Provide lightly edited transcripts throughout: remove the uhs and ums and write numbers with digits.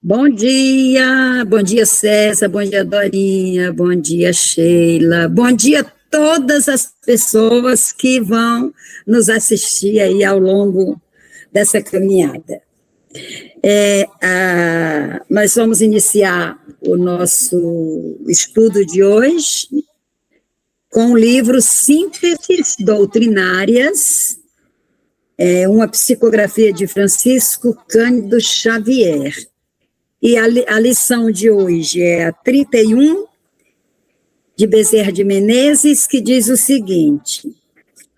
Bom dia César, bom dia Dorinha, bom dia Sheila, bom dia a todas as pessoas que vão nos assistir aí ao longo dessa caminhada. Nós vamos iniciar o nosso estudo de hoje com o livro Sínteses Doutrinárias, uma psicografia de Francisco Cândido Xavier. E a lição de hoje é a 31, de Bezerra de Menezes, que diz o seguinte: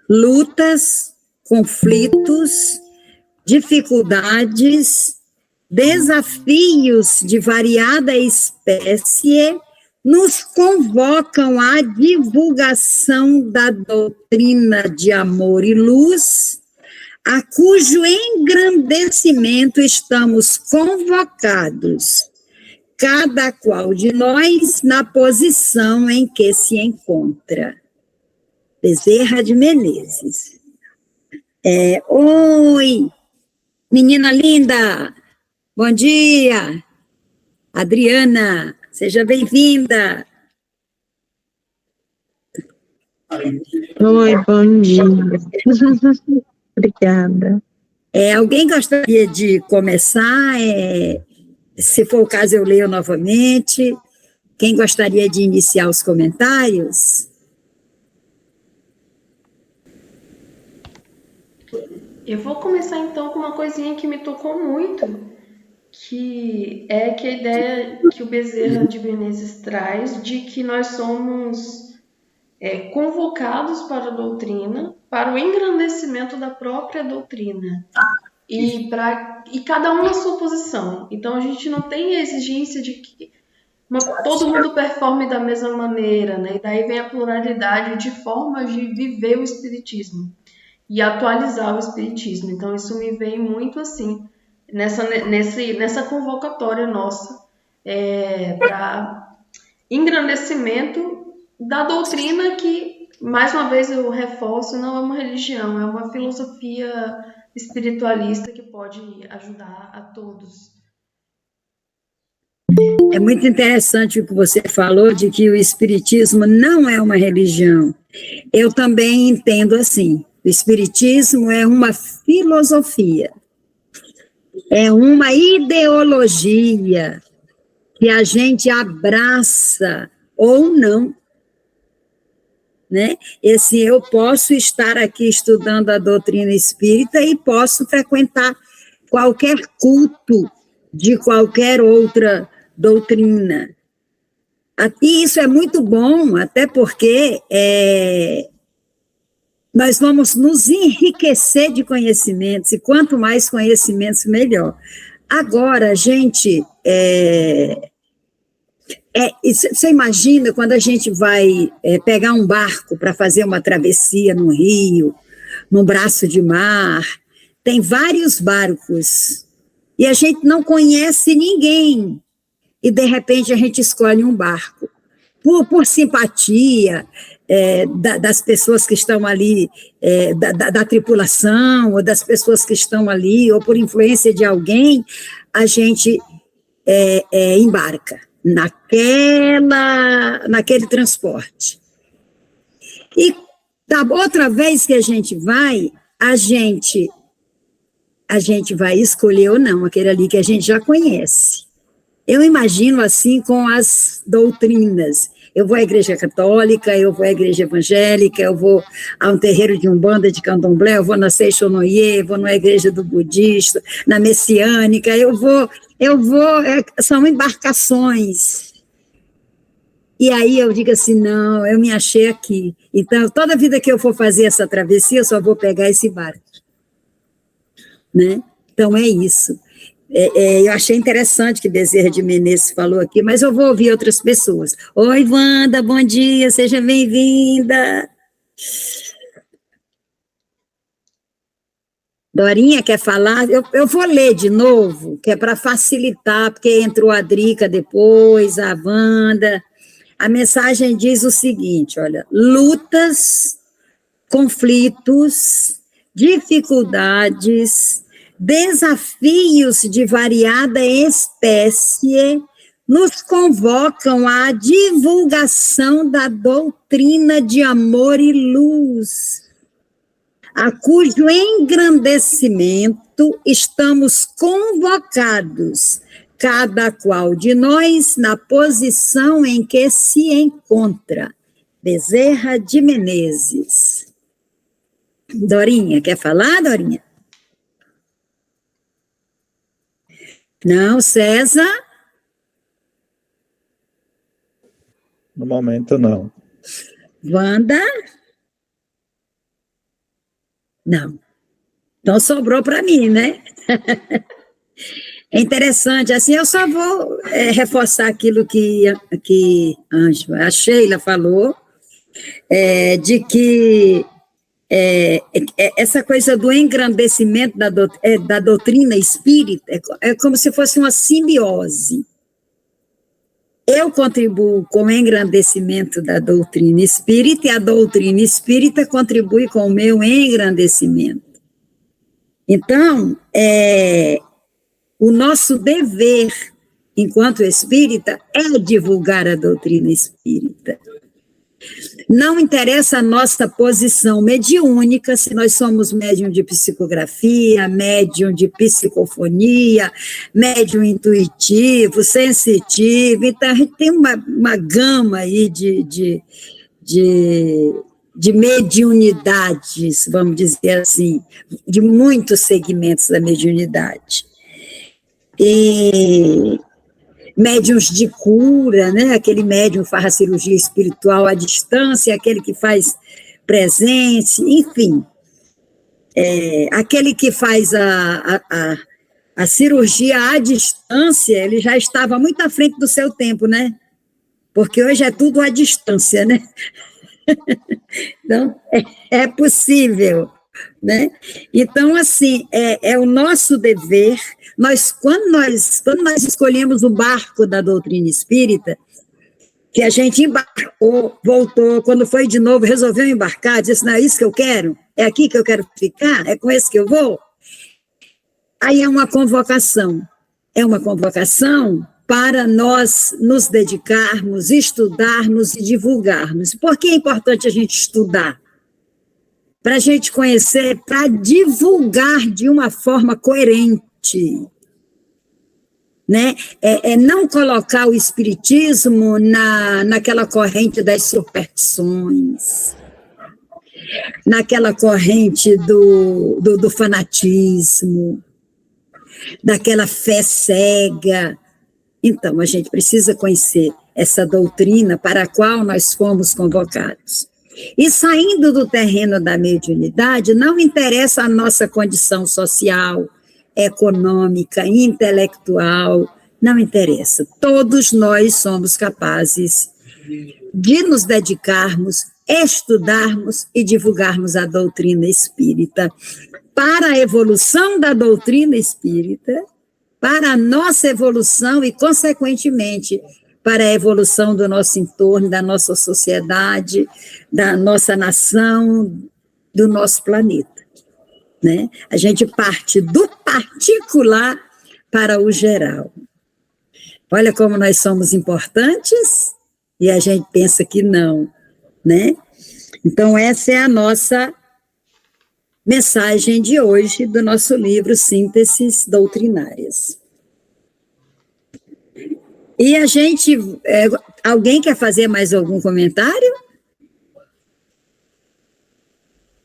lutas, conflitos, dificuldades, desafios de variada espécie nos convocam à divulgação da doutrina de amor e luz, a cujo engrandecimento estamos convocados, cada qual de nós na posição em que se encontra. Bezerra de Menezes. Oi, menina linda, bom dia. Adriana, seja bem-vinda. Oi, bom dia. Obrigada. Alguém gostaria de começar? Se for o caso, eu leio novamente. Quem gostaria de iniciar os comentários? Eu vou começar, então, com uma coisinha que me tocou muito, que é que a ideia que o Bezerra de Menezes traz de que nós somos convocados para a doutrina, para o engrandecimento da própria doutrina, e cada um na sua posição. Então, a gente não tem a exigência de que todo mundo performe da mesma maneira, né? E daí vem a pluralidade de formas de viver o espiritismo e atualizar o espiritismo. Então, isso me veio muito assim, nessa convocatória nossa, para engrandecimento da doutrina que, mais uma vez eu reforço, não é uma religião, é uma filosofia espiritualista que pode ajudar a todos. É muito interessante o que você falou, de que o espiritismo não é uma religião. Eu também entendo assim. O espiritismo é uma filosofia, é uma ideologia que a gente abraça ou não, né? Eu posso estar aqui estudando a doutrina espírita e posso frequentar qualquer culto de qualquer outra doutrina. E isso é muito bom, até porque nós vamos nos enriquecer de conhecimentos, e quanto mais conhecimentos, melhor. Agora, gente, você imagina quando a gente vai pegar um barco para fazer uma travessia no rio, num braço de mar, tem vários barcos, e a gente não conhece ninguém, e de repente a gente escolhe um barco, por simpatia, das pessoas que estão ali, da tripulação, ou das pessoas que estão ali, ou por influência de alguém, a gente embarca naquele transporte. E da outra vez que a gente vai vai escolher ou não aquele ali que a gente já conhece. Eu imagino assim com as doutrinas. Eu vou à igreja católica, eu vou à igreja evangélica, eu vou a um terreiro de umbanda, de candomblé, eu vou na Seixonoye, eu vou na igreja do budista, na messiânica, são embarcações. E aí eu digo assim, não, eu me achei aqui. Então, toda vida que eu for fazer essa travessia, eu só vou pegar esse barco. Né? Então, é isso. Eu achei interessante que Bezerra de Menezes falou aqui, mas eu vou ouvir outras pessoas. Oi, Wanda, bom dia, seja bem-vinda. Dorinha quer falar? Eu vou ler de novo, que é para facilitar, porque entrou a Drica depois, a Wanda. A mensagem diz o seguinte, olha: lutas, conflitos, dificuldades, desafios de variada espécie nos convocam à divulgação da doutrina de amor e luz, a cujo engrandecimento estamos convocados, cada qual de nós na posição em que se encontra. Bezerra de Menezes. Dorinha, quer falar, Dorinha? Não, César? No momento, não. Wanda? Não. Então sobrou para mim, né? É interessante, assim, eu só vou reforçar aquilo que a Sheila falou, de que essa coisa do engrandecimento da doutrina espírita é como se fosse uma simbiose. Eu contribuo com o engrandecimento da doutrina espírita e a doutrina espírita contribui com o meu engrandecimento. Então, o nosso dever, enquanto espírita, é divulgar a doutrina espírita. Não interessa a nossa posição mediúnica, se nós somos médium de psicografia, médium de psicofonia, médium intuitivo, sensitivo, então a gente tem uma gama aí de mediunidades, vamos dizer assim, de muitos segmentos da mediunidade. E médiuns de cura, né? Aquele médium que faz a cirurgia espiritual à distância, aquele que faz presente, enfim. Aquele que faz a cirurgia à distância, ele já estava muito à frente do seu tempo, né? Porque hoje é tudo à distância, né? Então, é possível, né? Então, assim, é o nosso dever. Quando nós escolhemos o barco da doutrina espírita, que a gente embarcou, voltou, quando foi de novo, resolveu embarcar, disse, não, é isso que eu quero? É aqui que eu quero ficar? É com esse que eu vou? Aí é uma convocação para nós nos dedicarmos, estudarmos e divulgarmos. Por que é importante a gente estudar? Para a gente conhecer, para divulgar de uma forma coerente, né? Não colocar o espiritismo naquela corrente das superstições, naquela corrente do fanatismo, daquela fé cega. Então, a gente precisa conhecer essa doutrina para a qual nós fomos convocados. E saindo do terreno da mediunidade, não interessa a nossa condição social, econômica, intelectual, não interessa. Todos nós somos capazes de nos dedicarmos, estudarmos e divulgarmos a doutrina espírita para a evolução da doutrina espírita, para a nossa evolução e, consequentemente, para a evolução do nosso entorno, da nossa sociedade, da nossa nação, do nosso planeta, né? A gente parte do particular para o geral. Olha como nós somos importantes e a gente pensa que não, né? Então, essa é a nossa mensagem de hoje do nosso livro Sínteses Doutrinárias. E a gente... alguém quer fazer mais algum comentário?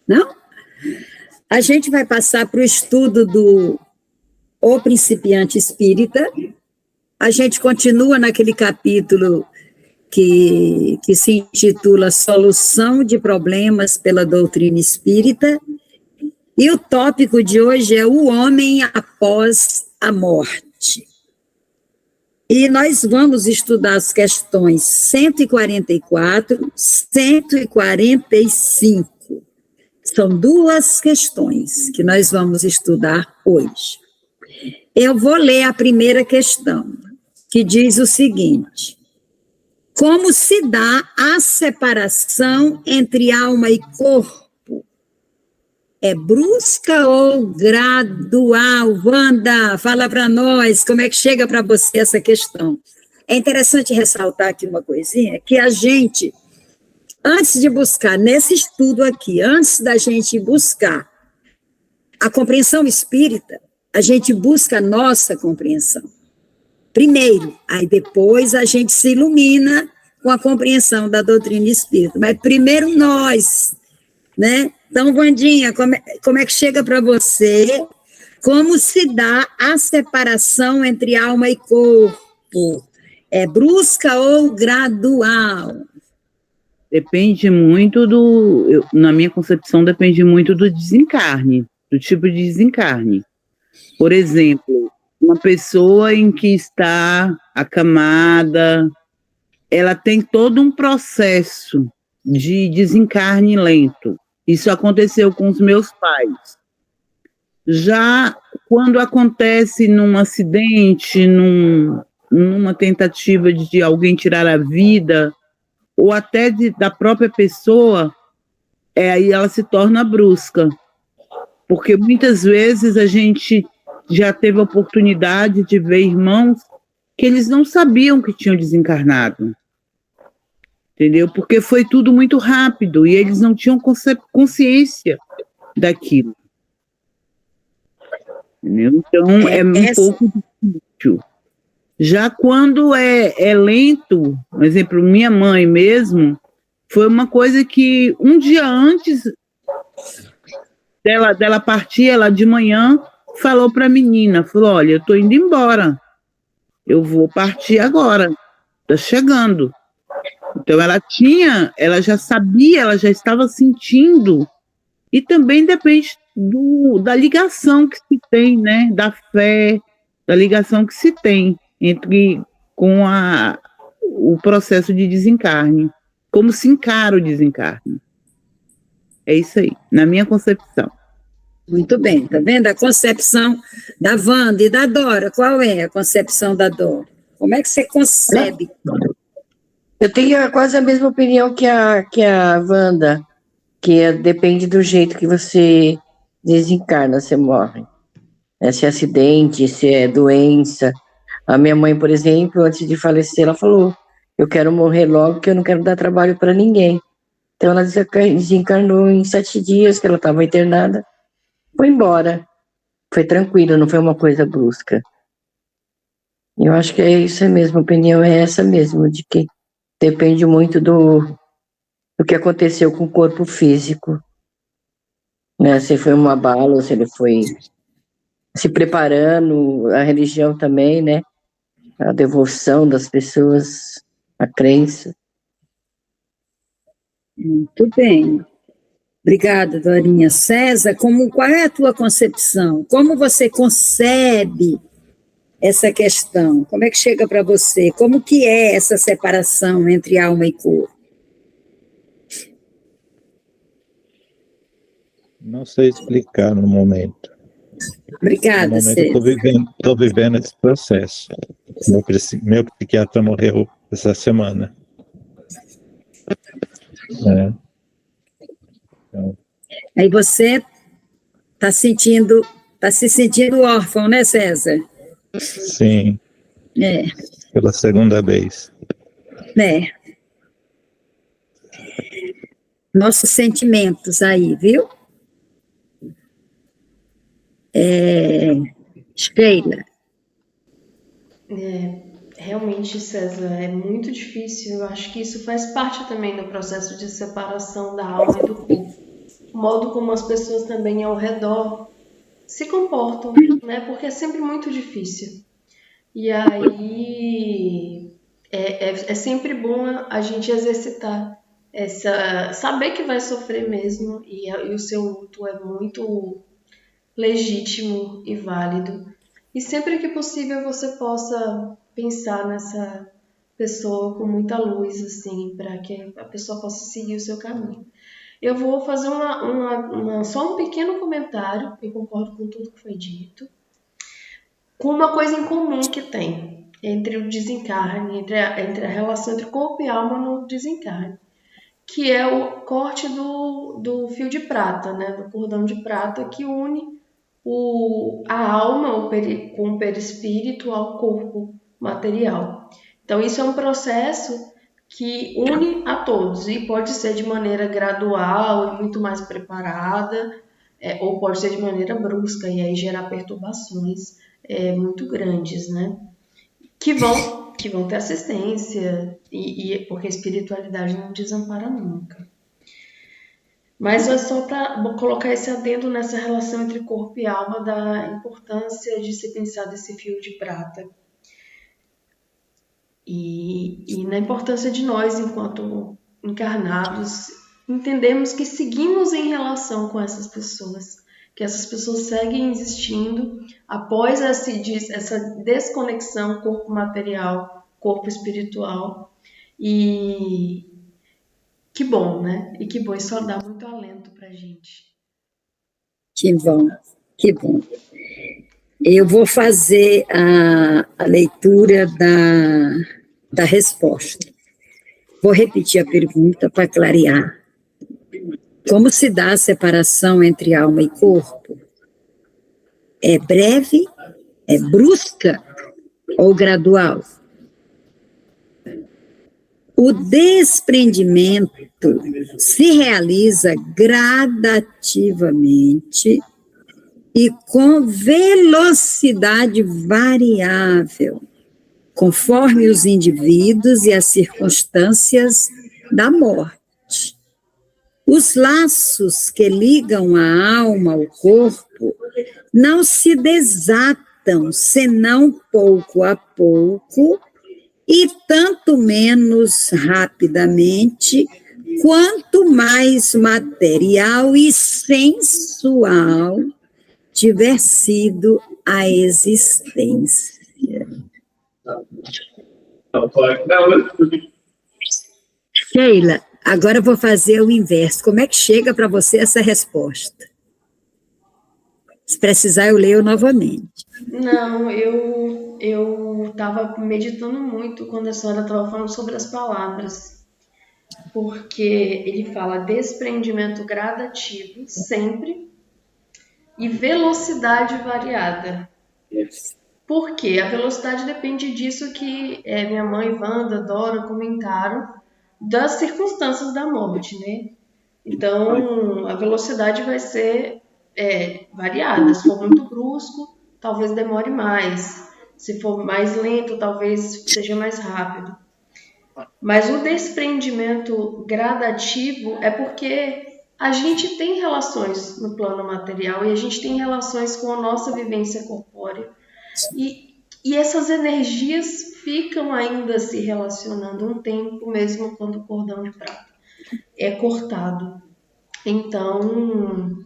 Não? A gente vai passar para o estudo do O Principiante Espírita. A gente continua naquele capítulo que se intitula Solução de Problemas pela Doutrina Espírita. E o tópico de hoje é o homem após a morte. E nós vamos estudar as questões 144, 145. São duas questões que nós vamos estudar hoje. Eu vou ler a primeira questão, que diz o seguinte: como se dá a separação entre alma e corpo é brusca ou gradual? Wanda, fala para nós como é que chega para você essa questão. É interessante ressaltar aqui uma coisinha, que a gente, antes de buscar, nesse estudo aqui, antes da gente buscar a compreensão espírita, a gente busca a nossa compreensão. Primeiro, aí depois a gente se ilumina com a compreensão da doutrina espírita. Mas primeiro nós, né? Então, Wandinha, como é que chega para você? Como se dá a separação entre alma e corpo? É brusca ou gradual? Depende muito na minha concepção, depende muito do desencarne, do tipo de desencarne. Por exemplo, uma pessoa em que está acamada, ela tem todo um processo de desencarne lento. Isso aconteceu com os meus pais. Já quando acontece num acidente, numa tentativa de alguém tirar a vida, ou até da própria pessoa, aí ela se torna brusca. Porque muitas vezes a gente já teve a oportunidade de ver irmãos que eles não sabiam que tinham desencarnado. Entendeu? Porque foi tudo muito rápido e eles não tinham consciência daquilo. Entendeu? Então, é um pouco difícil. Já quando é lento, por exemplo, minha mãe mesmo, foi uma coisa que um dia antes dela partir, ela de manhã falou para a menina, falou, olha, eu estou indo embora, eu vou partir agora, está chegando. Então ela já sabia, ela já estava sentindo, e também depende da ligação que se tem, né, da fé, da ligação que se tem com o processo de desencarne, como se encara o desencarne. É isso aí, na minha concepção. Muito bem, tá vendo? A concepção da Wanda e da Dora, qual é a concepção da Dora? Como é que você concebe? Eu tenho quase a mesma opinião que a Wanda, que depende do jeito que você desencarna, você morre. Se é acidente, se é doença. A minha mãe, por exemplo, antes de falecer, ela falou, eu quero morrer logo, porque eu não quero dar trabalho para ninguém. Então ela desencarnou em 7 dias, que ela estava internada, foi embora. Foi tranquilo, não foi uma coisa brusca. Eu acho que é isso mesmo, a opinião é essa mesmo, de que depende muito do que aconteceu com o corpo físico. Né? Se foi uma bala, se ele foi se preparando, a religião também, né? A devoção das pessoas, a crença. Muito bem. Obrigada, Dorinha. César, qual é a tua concepção? Como você concebe essa questão? Como é que chega para você? Como que é essa separação entre alma e corpo? Não sei explicar no momento. Obrigada, no momento César. Estou vivendo esse processo. Meu psiquiatra morreu essa semana. Então, aí você está se sentindo órfão, né, César? Sim. É. Pela segunda vez. Né? Nossos sentimentos aí, viu? Sheila. Realmente, César, é muito difícil. Eu acho que isso faz parte também do processo de separação da alma e do corpo. O modo como as pessoas também ao redor se comportam, né? Porque é sempre muito difícil. E aí é sempre bom a gente exercitar saber que vai sofrer mesmo, e o seu luto é muito legítimo e válido. E sempre que possível você possa pensar nessa pessoa com muita luz, assim, para que a pessoa possa seguir o seu caminho. Eu vou fazer só um pequeno comentário, eu concordo com tudo que foi dito, com uma coisa em comum que tem entre o desencarne, entre a relação entre corpo e alma no desencarne, que é o corte do fio de prata, né? Do cordão de prata que une a alma com o perispírito ao corpo material. Então, isso é um processo que une a todos e pode ser de maneira gradual e muito mais preparada, ou pode ser de maneira brusca e aí gerar perturbações muito grandes, né? Que vão ter assistência, porque a espiritualidade não desampara nunca. Mas é só para colocar esse adendo nessa relação entre corpo e alma, da importância de se pensar desse fio de prata. E na importância de nós, enquanto encarnados, entendermos que seguimos em relação com essas pessoas, que essas pessoas seguem existindo após essa desconexão corpo material, corpo espiritual. E que bom, né? E que bom, isso só dá muito alento pra gente. Que bom, que bom. Eu vou fazer a leitura da resposta. Vou repetir a pergunta para clarear. Como se dá a separação entre alma e corpo? É breve, é brusca ou gradual? O desprendimento se realiza gradativamente e com velocidade variável, conforme os indivíduos e as circunstâncias da morte. Os laços que ligam a alma ao corpo não se desatam, senão pouco a pouco, e tanto menos rapidamente, quanto mais material e sensual tiver sido a existência. Sheila, agora eu vou fazer o inverso. Como é que chega para você essa resposta? Se precisar, eu leio novamente. Não, eu estava meditando muito quando a senhora estava falando sobre as palavras, porque ele fala desprendimento gradativo, sempre, e velocidade variada. Por quê? A velocidade depende disso que minha mãe, Wanda, Dora comentaram, das circunstâncias da morte, né? Então, a velocidade vai ser variada. Se for muito brusco, talvez demore mais. Se for mais lento, talvez seja mais rápido. Mas o desprendimento gradativo é porque a gente tem relações no plano material e a gente tem relações com a nossa vivência corpórea. E essas energias ficam ainda se relacionando um tempo, mesmo quando o cordão de prata é cortado. Então,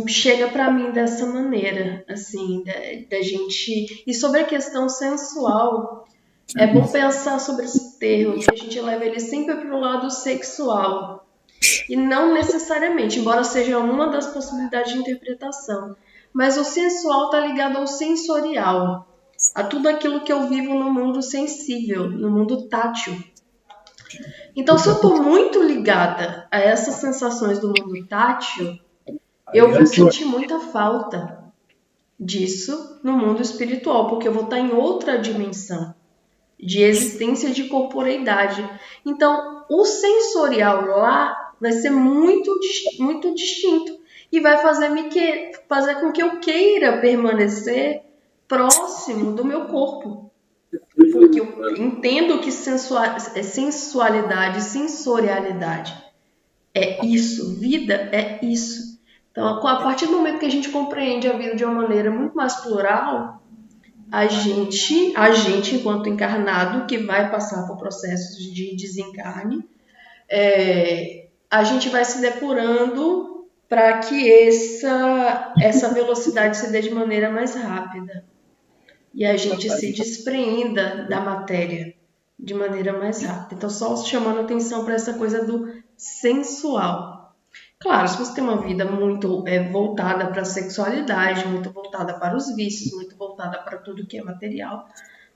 chega para mim dessa maneira, assim, da gente... E sobre a questão sensual, é bom pensar sobre esse termo, que a gente leva ele sempre para o lado sexual. E não necessariamente, embora seja uma das possibilidades de interpretação. Mas o sensual está ligado ao sensorial, a tudo aquilo que eu vivo no mundo sensível, no mundo tátil. Então, se eu estou muito ligada a essas sensações do mundo tátil, eu vou sentir muita falta disso no mundo espiritual, porque eu vou estar em outra dimensão de existência de corporeidade. Então, o sensorial lá vai ser muito, muito distinto e vai fazer com que eu queira permanecer próximo do meu corpo. Porque eu entendo que sensualidade, sensorialidade é isso, vida é isso. Então, a partir do momento que a gente compreende a vida de uma maneira muito mais plural, a gente enquanto encarnado, que vai passar por processos de desencarne, a gente vai se depurando para que essa velocidade se dê de maneira mais rápida. E a gente se despreenda da matéria de maneira mais rápida. Então, só chamando atenção para essa coisa do sensual. Claro, se você tem uma vida muito voltada para a sexualidade, muito voltada para os vícios, muito voltada para tudo que é material,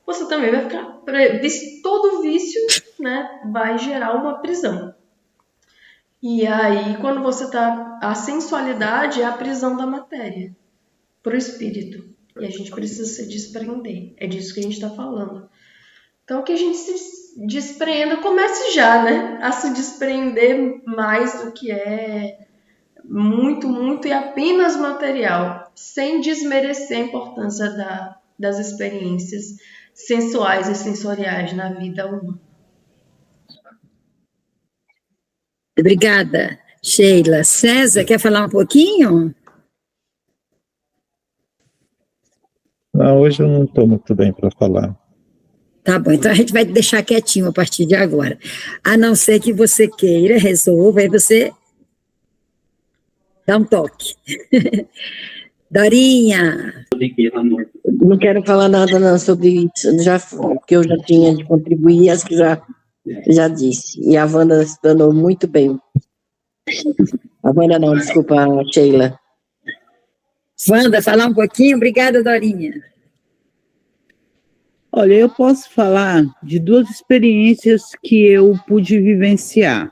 você também vai ficar... Todo vício, né, vai gerar uma prisão. E aí, quando você tá... A sensualidade é a prisão da matéria pro espírito. E a gente precisa se desprender. É disso que a gente está falando. Então, que a gente se despreenda, comece já, né? A se desprender mais do que é muito, muito e apenas material, sem desmerecer a importância das experiências sensuais e sensoriais na vida humana. Obrigada, Sheila. César, quer falar um pouquinho? Não, hoje eu não estou muito bem para falar. Tá bom, então a gente vai deixar quietinho a partir de agora. A não ser que você queira, resolva, aí você dá um toque. Dorinha. Não quero falar nada não sobre isso, porque eu já tinha de contribuir, acho que já disse. E a Wanda explanou muito bem. A Wanda não, desculpa, a Sheila. Wanda, falar um pouquinho? Obrigada, Dorinha. Olha, eu posso falar de 2 experiências que eu pude vivenciar.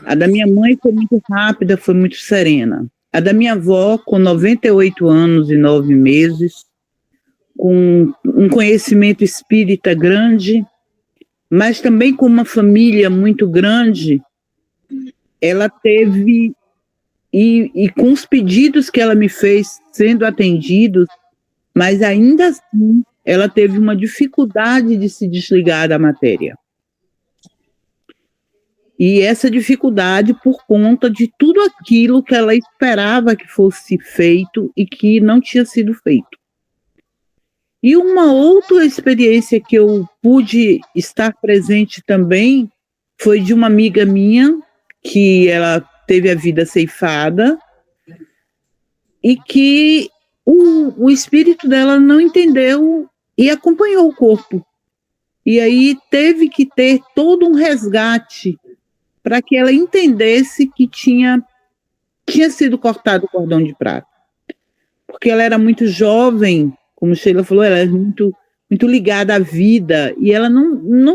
A da minha mãe foi muito rápida, foi muito serena. A da minha avó, com 98 anos e 9 meses, com um conhecimento espírita grande, mas também com uma família muito grande, ela teve, e com os pedidos que ela me fez sendo atendidos, mas ainda assim ela teve uma dificuldade de se desligar da matéria. E essa dificuldade por conta de tudo aquilo que ela esperava que fosse feito e que não tinha sido feito. E uma outra experiência que eu pude estar presente também foi de uma amiga minha, que ela teve a vida ceifada e que o espírito dela não entendeu e acompanhou o corpo. E aí teve que ter todo um resgate para que ela entendesse que tinha sido cortado o cordão de prata. Porque ela era muito jovem, como Sheila falou, ela era muito, muito ligada à vida, e ela não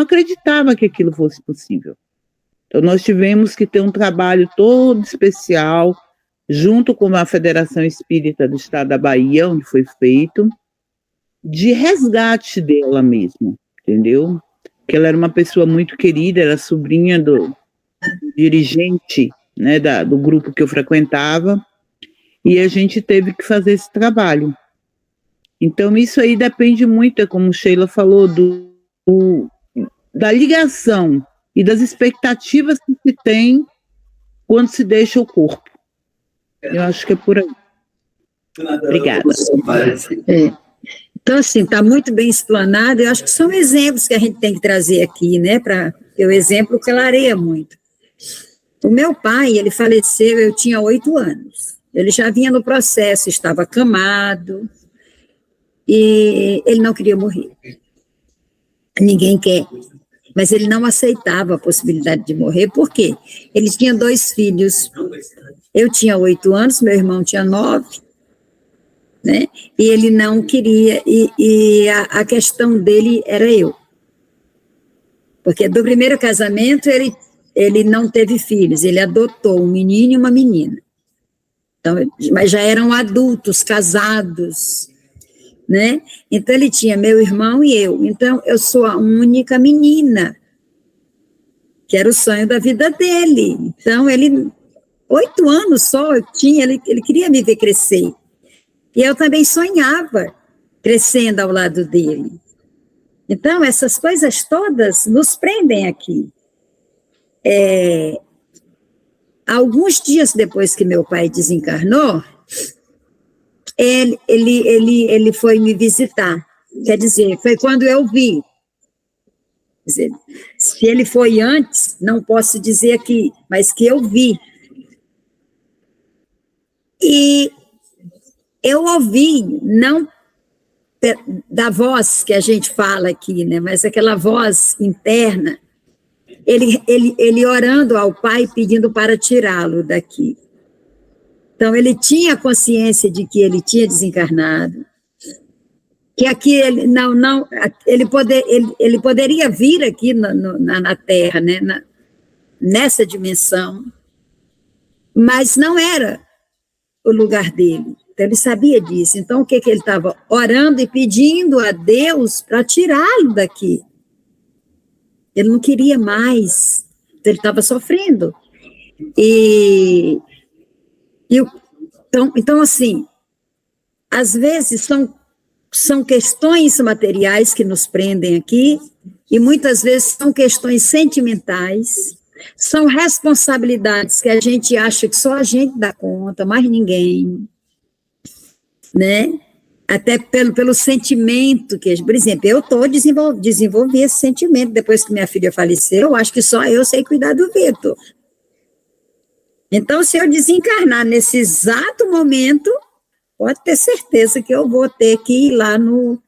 acreditava que aquilo fosse possível. Então nós tivemos que ter um trabalho todo especial, junto com a Federação Espírita do Estado da Bahia, onde foi feito, de resgate dela mesmo, entendeu? Que ela era uma pessoa muito querida, era sobrinha do dirigente, né, do grupo que eu frequentava, e a gente teve que fazer esse trabalho. Então isso aí depende muito, é como Sheila falou, da ligação e das expectativas que se tem quando se deixa o corpo. Eu acho que é por aí. Obrigada. Então, assim, está muito bem explanado. Eu acho que são exemplos que a gente tem que trazer aqui, né? Porque o exemplo clareia muito. O meu pai, ele faleceu, eu tinha 8 anos. Ele já vinha no processo, estava acamado, e ele não queria morrer. Ninguém quer. Mas ele não aceitava a possibilidade de morrer, por quê? Ele tinha 2 filhos. Eu tinha 8 anos, meu irmão tinha 9. Né? E ele não queria, e a questão dele era eu. Porque do primeiro casamento ele não teve filhos, ele adotou um menino e uma menina. Então, mas já eram adultos, casados, né? Então ele tinha meu irmão e eu. Então eu sou a única menina, que era o sonho da vida dele. Então ele, 8 anos só eu tinha, ele queria me ver crescer. E eu também sonhava crescendo ao lado dele. Então, essas coisas todas nos prendem aqui. Alguns dias depois que meu pai desencarnou, ele foi me visitar. Quer dizer, foi quando eu vi. Quer dizer, se ele foi antes, não posso dizer aqui, mas que eu vi. E eu ouvi, não da voz que a gente fala aqui, né, mas aquela voz interna, ele orando ao Pai, pedindo para tirá-lo daqui. Então, ele tinha consciência de que ele tinha desencarnado, que aqui ele poderia vir aqui na Terra, né, nessa dimensão, mas não era o lugar dele. Então, ele sabia disso. Então, o que ele estava orando e pedindo a Deus para tirá-lo daqui? Ele não queria mais. Então, ele estava sofrendo. Então, assim, às vezes são questões materiais que nos prendem aqui, e muitas vezes são questões sentimentais, são responsabilidades que a gente acha que só a gente dá conta, mais ninguém, né? Até pelo sentimento que, por exemplo, eu desenvolvi esse sentimento depois que minha filha faleceu, eu acho que só eu sei cuidar do Vitor. Então, se eu desencarnar nesse exato momento, pode ter certeza que eu vou ter que ir lá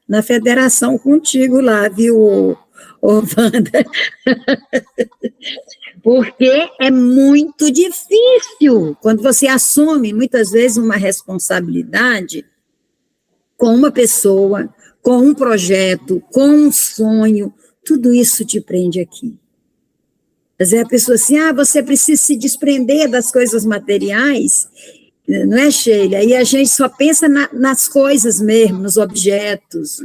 na federação contigo lá, viu, Wanda? Porque é muito difícil quando você assume, muitas vezes, uma responsabilidade com uma pessoa, com um projeto, com um sonho, tudo isso te prende aqui. Às vezes a pessoa assim, você precisa se desprender das coisas materiais, não é, Sheila? E a gente só pensa nas coisas mesmo, nos objetos,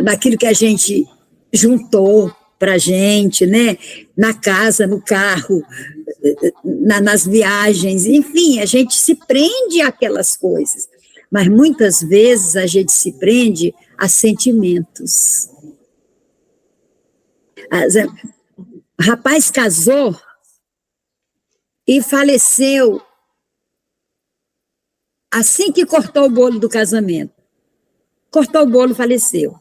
naquilo que a gente juntou para a gente, né? Na casa, no carro, nas viagens, enfim, a gente se prende àquelas coisas. Mas muitas vezes a gente se prende a sentimentos. O rapaz casou e faleceu assim que cortou o bolo do casamento. Cortou o bolo, faleceu.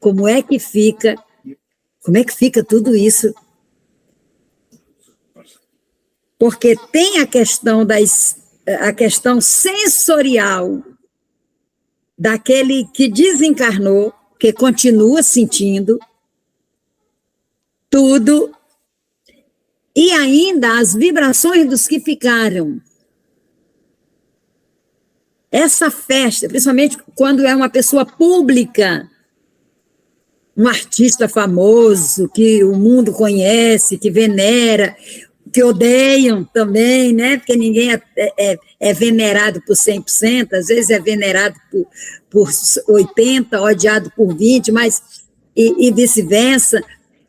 Como é que fica tudo isso? Porque tem a questão sensorial daquele que desencarnou, que continua sentindo tudo, e ainda as vibrações dos que ficaram. Essa festa, principalmente quando é uma pessoa pública, um artista famoso, que o mundo conhece, que venera, que odeiam também, né? Porque ninguém é venerado por 100%, às vezes é venerado por 80%, odiado por 20%, e vice-versa.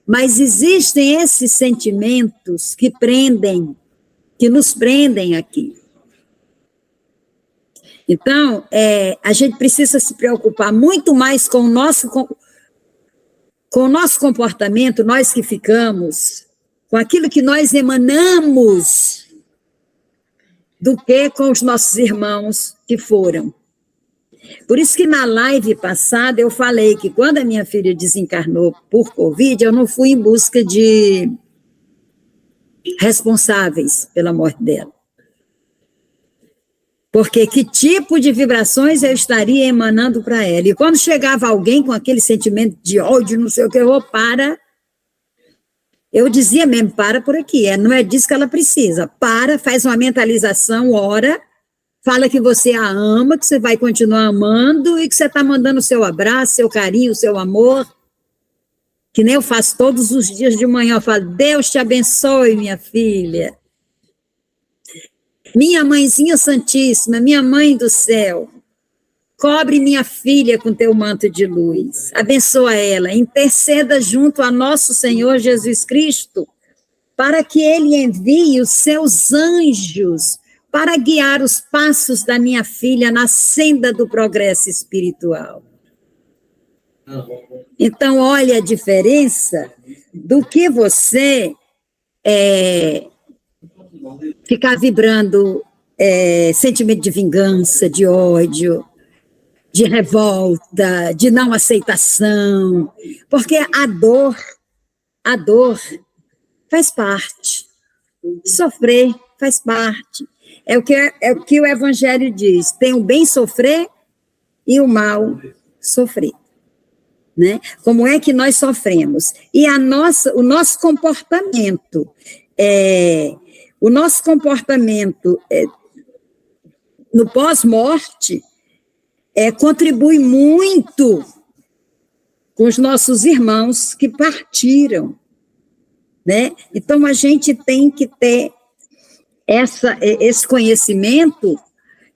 Mas existem esses sentimentos que nos prendem aqui. Então, a gente precisa se preocupar muito mais com o nosso comportamento, nós que ficamos, com aquilo que nós emanamos, do que com os nossos irmãos que foram. Por isso que na live passada eu falei que quando a minha filha desencarnou por Covid, eu não fui em busca de responsáveis pela morte dela. Porque que tipo de vibrações eu estaria emanando para ela? E quando chegava alguém com aquele sentimento de ódio, não sei o que, eu dizia mesmo, para por aqui, não é disso que ela precisa. Para, faz uma mentalização, ora, fala que você a ama, que você vai continuar amando e que você está mandando o seu abraço, seu carinho, o seu amor, que nem eu faço todos os dias de manhã, eu falo, Deus te abençoe, minha filha. Minha mãezinha santíssima, minha mãe do céu, cobre minha filha com teu manto de luz, abençoa ela, interceda junto a nosso Senhor Jesus Cristo, para que Ele envie os seus anjos para guiar os passos da minha filha na senda do progresso espiritual. Então, olha a diferença do que você ficar vibrando sentimento de vingança, de ódio, de revolta, de não aceitação, porque a dor faz parte, sofrer faz parte. É o que o Evangelho diz, tem o bem sofrer e o mal sofrer. Né? Como é que nós sofremos? E o nosso comportamento, no pós-morte, contribui muito com os nossos irmãos que partiram. né? Então, a gente tem que ter esse conhecimento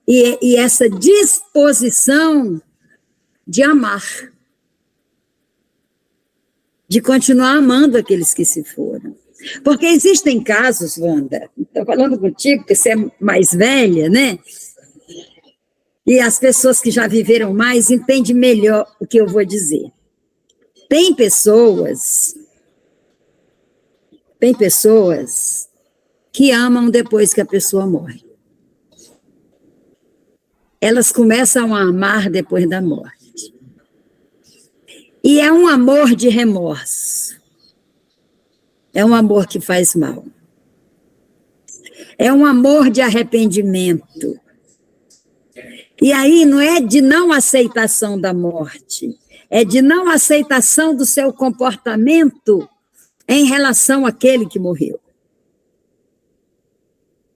e essa disposição de amar, de continuar amando aqueles que se foram. Porque existem casos, Wanda, estou falando contigo, porque você é mais velha, né? E as pessoas que já viveram mais entendem melhor o que eu vou dizer. Tem pessoas que amam depois que a pessoa morre. Elas começam a amar depois da morte. E é um amor de remorso. É um amor que faz mal. É um amor de arrependimento. E aí não é de não aceitação da morte, é de não aceitação do seu comportamento em relação àquele que morreu.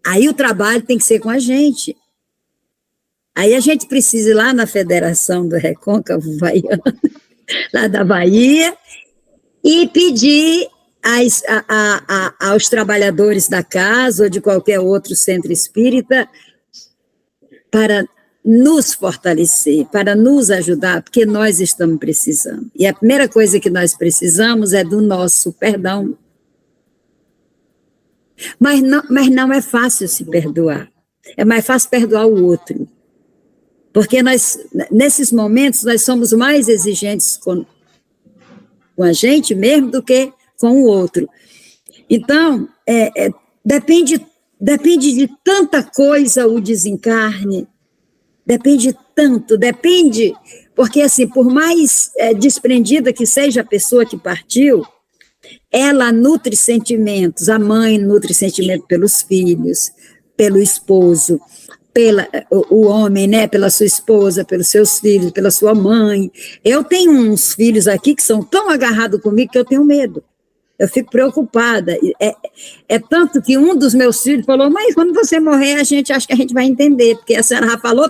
Aí o trabalho tem que ser com a gente. Aí a gente precisa ir lá na Federação do Recôncavo Baiano, lá da Bahia, e pedir aos trabalhadores da casa ou de qualquer outro centro espírita para nos fortalecer, para nos ajudar, porque nós estamos precisando. E a primeira coisa que nós precisamos é do nosso perdão. Mas não é fácil se perdoar. É mais fácil perdoar o outro. Porque nós, nesses momentos, nós somos mais exigentes com a gente mesmo do que com o outro. Então, depende de tanta coisa o desencarne, depende, porque assim, por mais desprendida que seja a pessoa que partiu, ela nutre sentimentos, a mãe nutre sentimento pelos filhos, pelo esposo, o homem, né, pela sua esposa, pelos seus filhos, pela sua mãe. Eu tenho uns filhos aqui que são tão agarrados comigo que eu tenho medo. Eu fico preocupada. É tanto que um dos meus filhos falou, mas quando você morrer, acho que a gente vai entender, porque a senhora já falou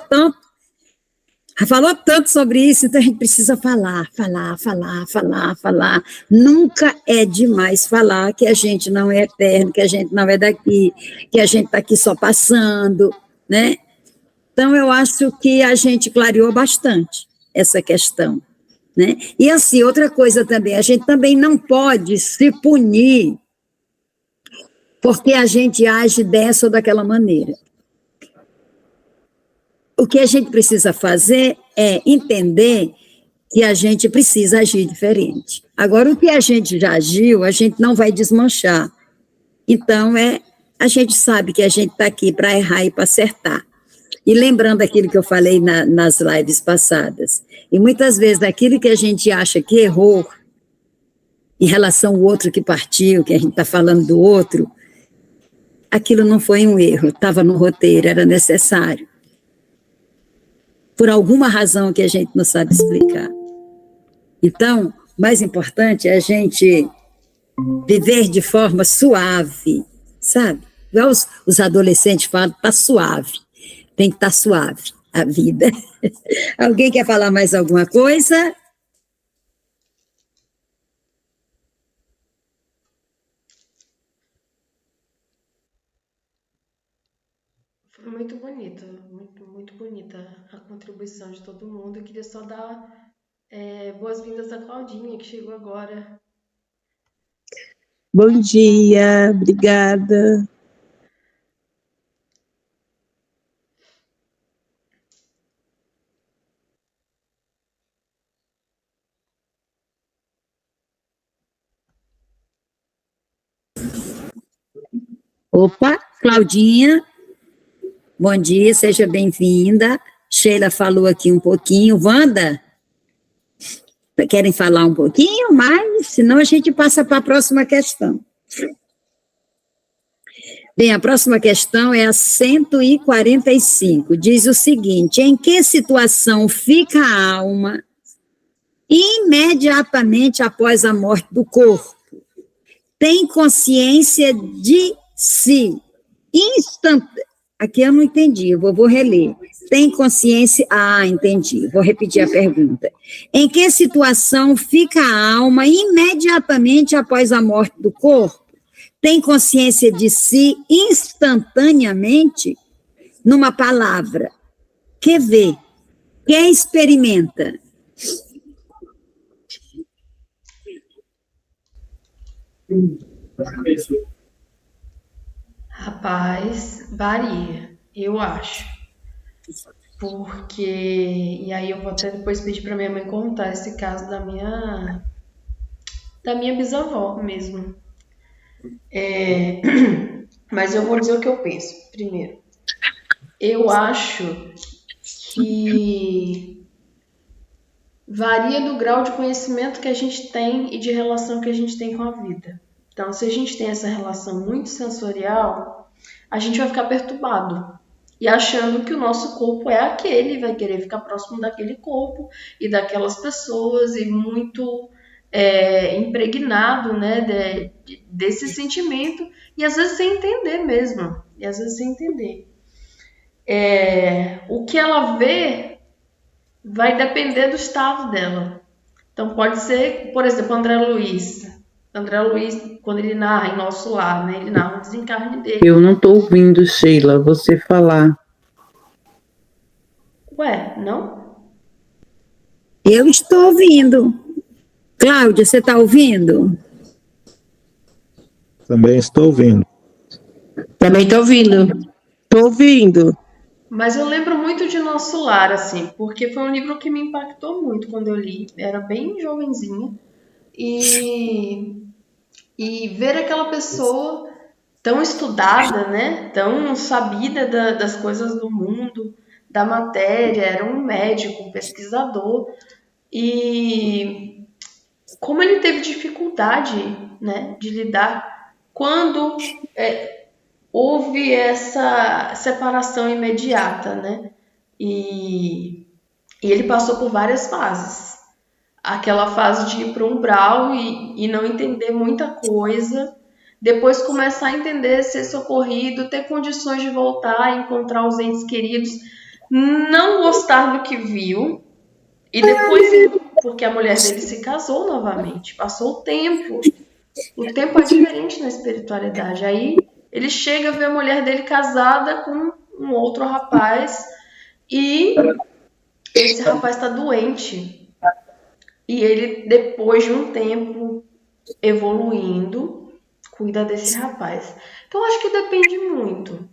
tanto sobre isso, então a gente precisa falar. Nunca é demais falar que a gente não é eterno, que a gente não é daqui, que a gente está aqui só passando, né? Então, eu acho que a gente clareou bastante essa questão, né? E assim, outra coisa também, a gente também não pode se punir porque a gente age dessa ou daquela maneira. O que a gente precisa fazer é entender que a gente precisa agir diferente. Agora, o que a gente já agiu, a gente não vai desmanchar. Então, a gente sabe que a gente está aqui para errar e para acertar. E lembrando aquilo que eu falei nas lives passadas, e muitas vezes aquilo que a gente acha que errou, em relação ao outro que partiu, que a gente está falando do outro, aquilo não foi um erro, estava no roteiro, era necessário. Por alguma razão que a gente não sabe explicar. Então, o mais importante é a gente viver de forma suave, sabe? Igual os adolescentes falam, tá suave. Tem que estar suave a vida. Alguém quer falar mais alguma coisa? Foi muito bonita, muito bonita a contribuição de todo mundo. Eu queria só dar boas-vindas à Claudinha, que chegou agora. Bom dia, obrigada. Opa, Claudinha, bom dia, seja bem-vinda. Sheila falou aqui um pouquinho. Wanda, querem falar um pouquinho mais? Senão a gente passa para a próxima questão. Bem, a próxima questão é a 145. Diz o seguinte: em que situação fica a alma imediatamente após a morte do corpo? Tem consciência de si. Aqui eu não entendi, eu vou reler. Tem consciência... entendi. Vou repetir a pergunta. Em que situação fica a alma imediatamente após a morte do corpo? tem consciência de si instantaneamente numa palavra. Quer ver? Quem experimenta? Rapaz, varia, eu acho. Porque, e aí eu vou até depois pedir para minha mãe contar esse caso da minha bisavó mesmo. Mas eu vou dizer o que eu penso primeiro. Eu acho que varia do grau de conhecimento que a gente tem e de relação que a gente tem com a vida. Então, se a gente tem essa relação muito sensorial, a gente vai ficar perturbado e achando que o nosso corpo é aquele, vai querer ficar próximo daquele corpo e daquelas pessoas e muito impregnado, né, desse sentimento e às vezes sem entender mesmo, o que ela vê vai depender do estado dela. Então pode ser, por exemplo, André Luiz, quando ele narra em Nosso Lar, né, ele narra o desencarne dele. Eu não estou ouvindo, Sheila, você falar. Ué, não? Eu estou ouvindo. Cláudia, você está ouvindo? Também estou ouvindo. Também estou ouvindo. Estou ouvindo. Mas eu lembro muito de Nosso Lar, assim, porque foi um livro que me impactou muito quando eu li. Era bem jovenzinha. E ver aquela pessoa tão estudada, né? Tão sabida das coisas do mundo, da matéria, era um médico, um pesquisador. E como ele teve dificuldade, né, de lidar quando houve essa separação imediata, né? E ele passou por várias fases. Aquela fase de ir para um umbral e não entender muita coisa. Depois começar a entender, ser socorrido, ter condições de voltar, encontrar os entes queridos, não gostar do que viu. E depois, porque a mulher dele se casou novamente, passou o tempo. O tempo é diferente na espiritualidade. Aí ele chega a ver a mulher dele casada com um outro rapaz e esse rapaz está doente. E ele, depois de um tempo evoluindo, cuida desse rapaz. Então, eu acho que depende muito.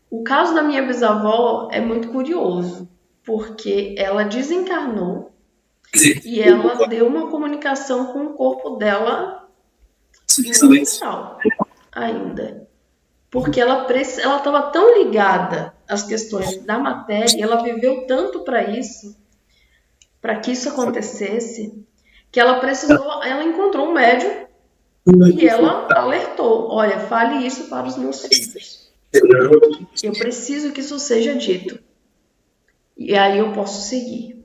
O caso da minha bisavó é muito curioso, porque ela desencarnou e ela deu uma comunicação com o corpo dela mental ainda. Porque ela estava tão ligada às questões da matéria, ela viveu tanto para que isso acontecesse, que ela encontrou um médium e ela alertou: olha, fale isso para os meus filhos. Eu preciso que isso seja dito. E aí eu posso seguir.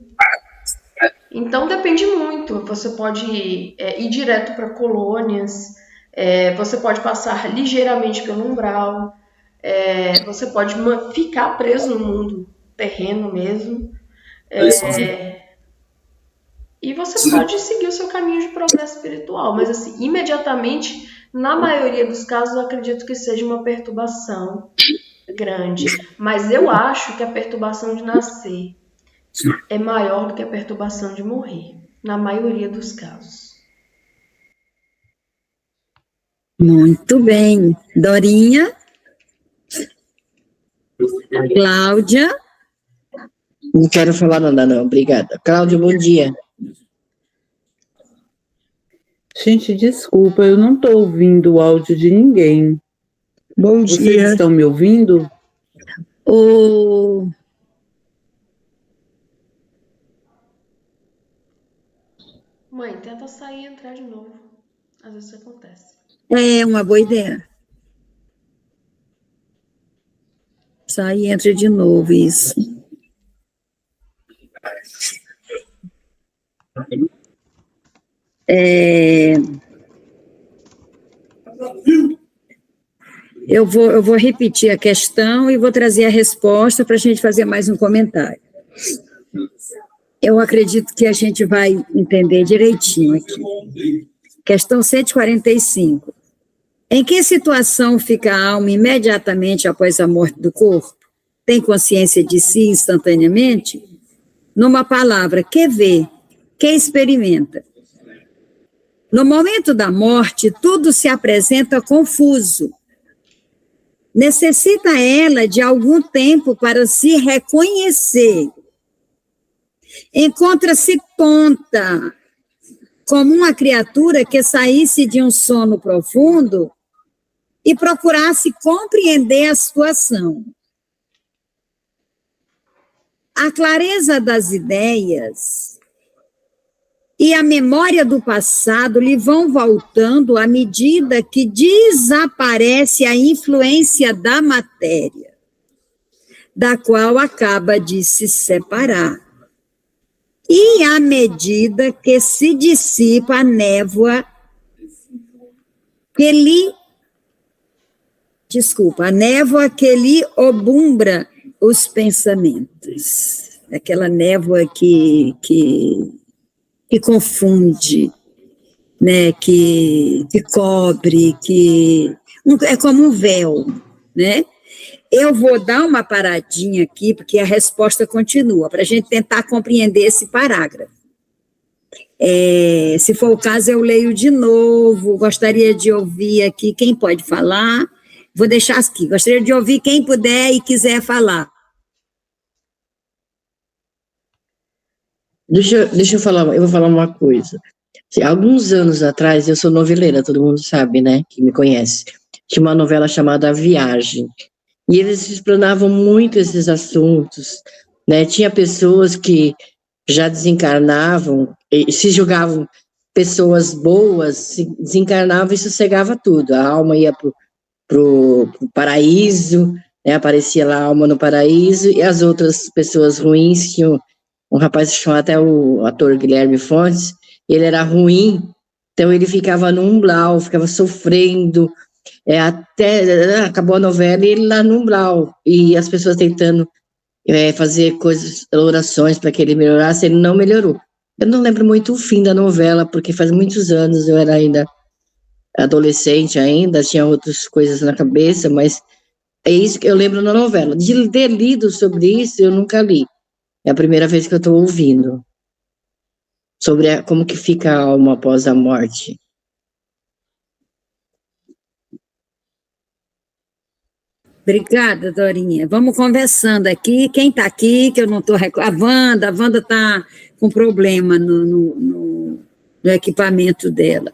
Então depende muito. Você pode ir direto para colônias, você pode passar ligeiramente pelo umbral, você pode ficar preso no mundo terreno mesmo. E você pode seguir o seu caminho de progresso espiritual, mas assim, imediatamente, na maioria dos casos, eu acredito que seja uma perturbação grande. Mas eu acho que a perturbação de nascer é maior do que a perturbação de morrer, na maioria dos casos. Muito bem. Dorinha? Cláudia? Não quero falar nada, não. Obrigada. Cláudia, bom dia. Gente, desculpa, eu não estou ouvindo o áudio de ninguém. Bom Vocês dia. estão me ouvindo? Mãe, tenta sair e entrar de novo. Às vezes isso acontece. É uma boa ideia. Sai e entra de novo, isso. Eu vou repetir a questão e vou trazer a resposta para a gente fazer mais um comentário. Eu acredito que a gente vai entender direitinho aqui. Questão 145. Em que situação fica a alma imediatamente após a morte do corpo? Tem consciência de si instantaneamente? Numa palavra, que vê, que experimenta. No momento da morte, tudo se apresenta confuso. Necessita ela de algum tempo para se reconhecer. Encontra-se tonta, como uma criatura que saísse de um sono profundo e procurasse compreender a situação. A clareza das ideias e a memória do passado lhe vão voltando à medida que desaparece a influência da matéria, da qual acaba de se separar. E à medida que se dissipa a névoa que lhe obumbra os pensamentos. Aquela névoa que confunde, né, que cobre, é como um véu, né? Eu vou dar uma paradinha aqui, porque a resposta continua, para a gente tentar compreender esse parágrafo. Se for o caso, eu leio de novo, gostaria de ouvir aqui quem pode falar. Vou deixar aqui, gostaria de ouvir quem puder e quiser falar. Deixa eu falar, eu vou falar uma coisa. Alguns anos atrás, eu sou noveleira, todo mundo sabe, né, que me conhece. Tinha uma novela chamada A Viagem, e eles explanavam muito esses assuntos, né, tinha pessoas que já desencarnavam, se julgavam pessoas boas, se desencarnavam e sossegava tudo, a alma ia pro paraíso, né, aparecia lá a alma no paraíso, e as outras pessoas ruins, tinham um rapaz que chamava até o ator Guilherme Fontes, ele era ruim, então ele ficava no umbral, ficava sofrendo, até acabou a novela e ele lá no umbral, e as pessoas tentando fazer coisas, orações para que ele melhorasse, ele não melhorou. Eu não lembro muito o fim da novela, porque faz muitos anos, eu era ainda adolescente ainda, tinha outras coisas na cabeça, mas é isso que eu lembro na novela. De ter lido sobre isso, eu nunca li. É a primeira vez que eu estou ouvindo sobre como que fica a alma após a morte. Obrigada, Dorinha. Vamos conversando aqui. Quem está aqui, que eu não estou... A Wanda está com problema no equipamento dela.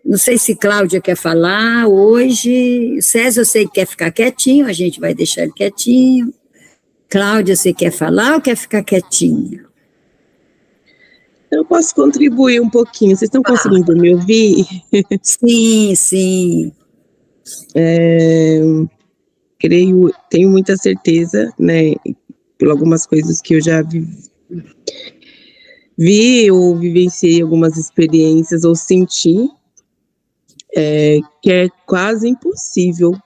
Não sei se Cláudia quer falar hoje. César, eu sei que quer ficar quietinho, a gente vai deixar ele quietinho. Cláudia, você quer falar ou quer ficar quietinha? Eu posso contribuir um pouquinho. Vocês estão conseguindo me ouvir? Sim, sim. Tenho muita certeza, né, por algumas coisas que eu já vi ou vivenciei algumas experiências ou senti, que é quase impossível,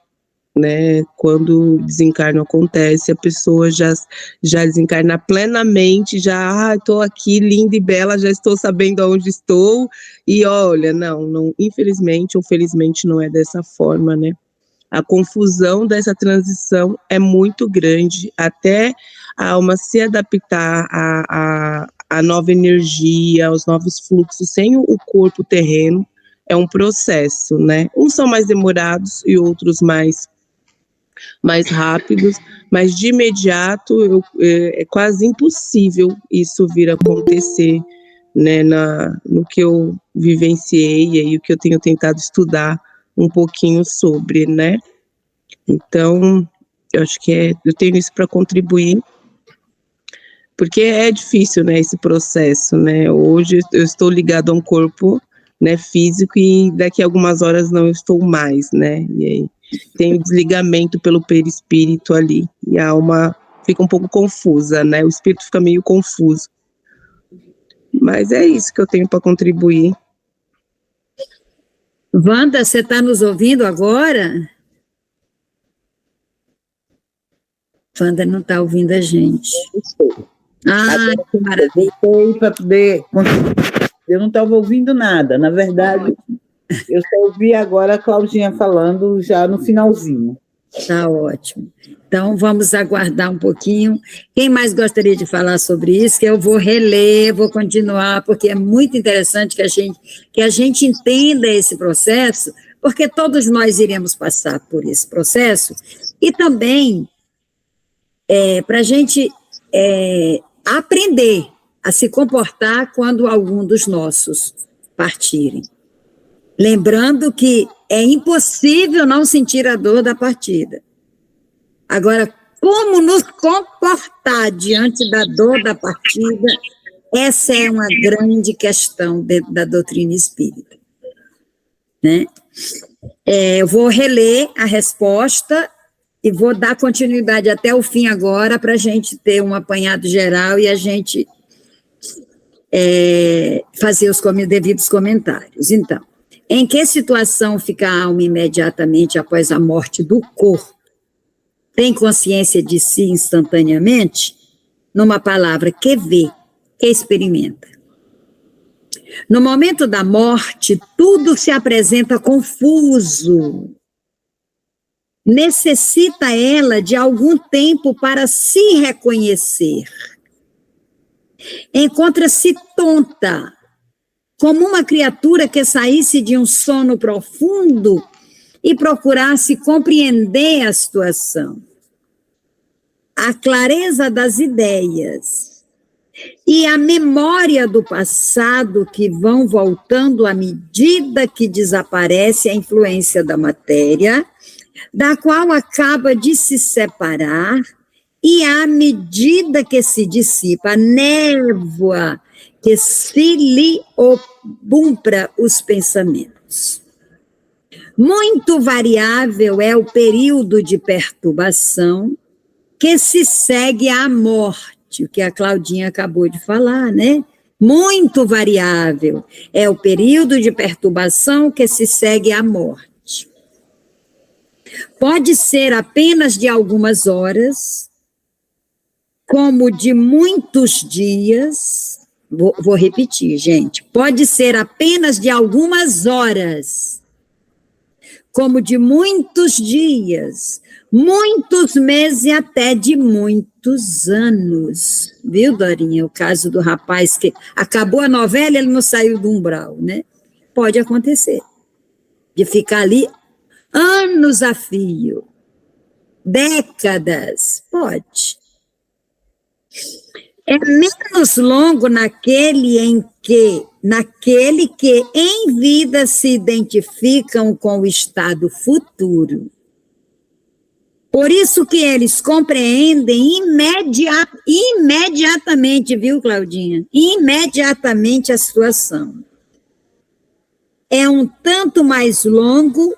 né, quando o desencarno acontece, a pessoa já desencarna plenamente, já, estou aqui linda e bela, já estou sabendo aonde estou, e olha, não, infelizmente ou felizmente não é dessa forma, né. A confusão dessa transição é muito grande, até a alma se adaptar à nova energia, aos novos fluxos, sem o corpo terreno, é um processo, né? Uns são mais demorados e outros mais rápidos, mas de imediato é quase impossível isso vir a acontecer, né, no que eu vivenciei e aí o que eu tenho tentado estudar um pouquinho sobre, né? Então, eu acho que eu tenho isso para contribuir, porque é difícil, né, esse processo, né? Hoje eu estou ligado a um corpo, né, físico e daqui a algumas horas não estou mais, né? E aí tem o desligamento pelo perispírito ali e a alma fica um pouco confusa, né? O espírito fica meio confuso. Mas é isso que eu tenho para contribuir. Wanda, você está nos ouvindo agora? Wanda não está ouvindo a gente. Que maravilha. Para poder... Eu não estava ouvindo nada, na verdade, Eu só ouvi agora a Claudinha falando já no finalzinho. Tá ótimo. Então, vamos aguardar um pouquinho. Quem mais gostaria de falar sobre isso? Que eu vou reler, vou continuar, porque é muito interessante que a gente entenda esse processo, porque todos nós iremos passar por esse processo, e também para a gente aprender a se comportar quando algum dos nossos partirem. Lembrando que é impossível não sentir a dor da partida. Agora, como nos comportar diante da dor da partida, essa é uma grande questão dentro da doutrina espírita. Né? Eu vou reler a resposta e vou dar continuidade até o fim agora, para a gente ter um apanhado geral e a gente fazer os devidos comentários. Então, em que situação fica a alma imediatamente após a morte do corpo? Tem consciência de si instantaneamente? Numa palavra, que vê, que experimenta. No momento da morte, tudo se apresenta confuso. Necessita ela de algum tempo para se reconhecer. Encontra-se tonta, como uma criatura que saísse de um sono profundo e procurasse compreender a situação. A clareza das ideias e a memória do passado que vão voltando à medida que desaparece a influência da matéria, da qual acaba de se separar, e à medida que se dissipa a névoa que se lhe obumpra os pensamentos. Muito variável é o período de perturbação que se segue à morte, o que a Claudinha acabou de falar, né? Muito variável é o período de perturbação que se segue à morte. Pode ser apenas de algumas horas, como de muitos dias. Vou repetir, gente. Pode ser apenas de algumas horas, como de muitos dias, muitos meses e até de muitos anos. Viu, Dorinha? O caso do rapaz que acabou a novela e ele não saiu do umbral, né? Pode acontecer. De ficar ali anos a fio, décadas, pode. É menos longo naquele que em vida se identificam com o estado futuro. Por isso que eles compreendem imediatamente, viu, Claudinha? Imediatamente a situação. É um tanto mais longo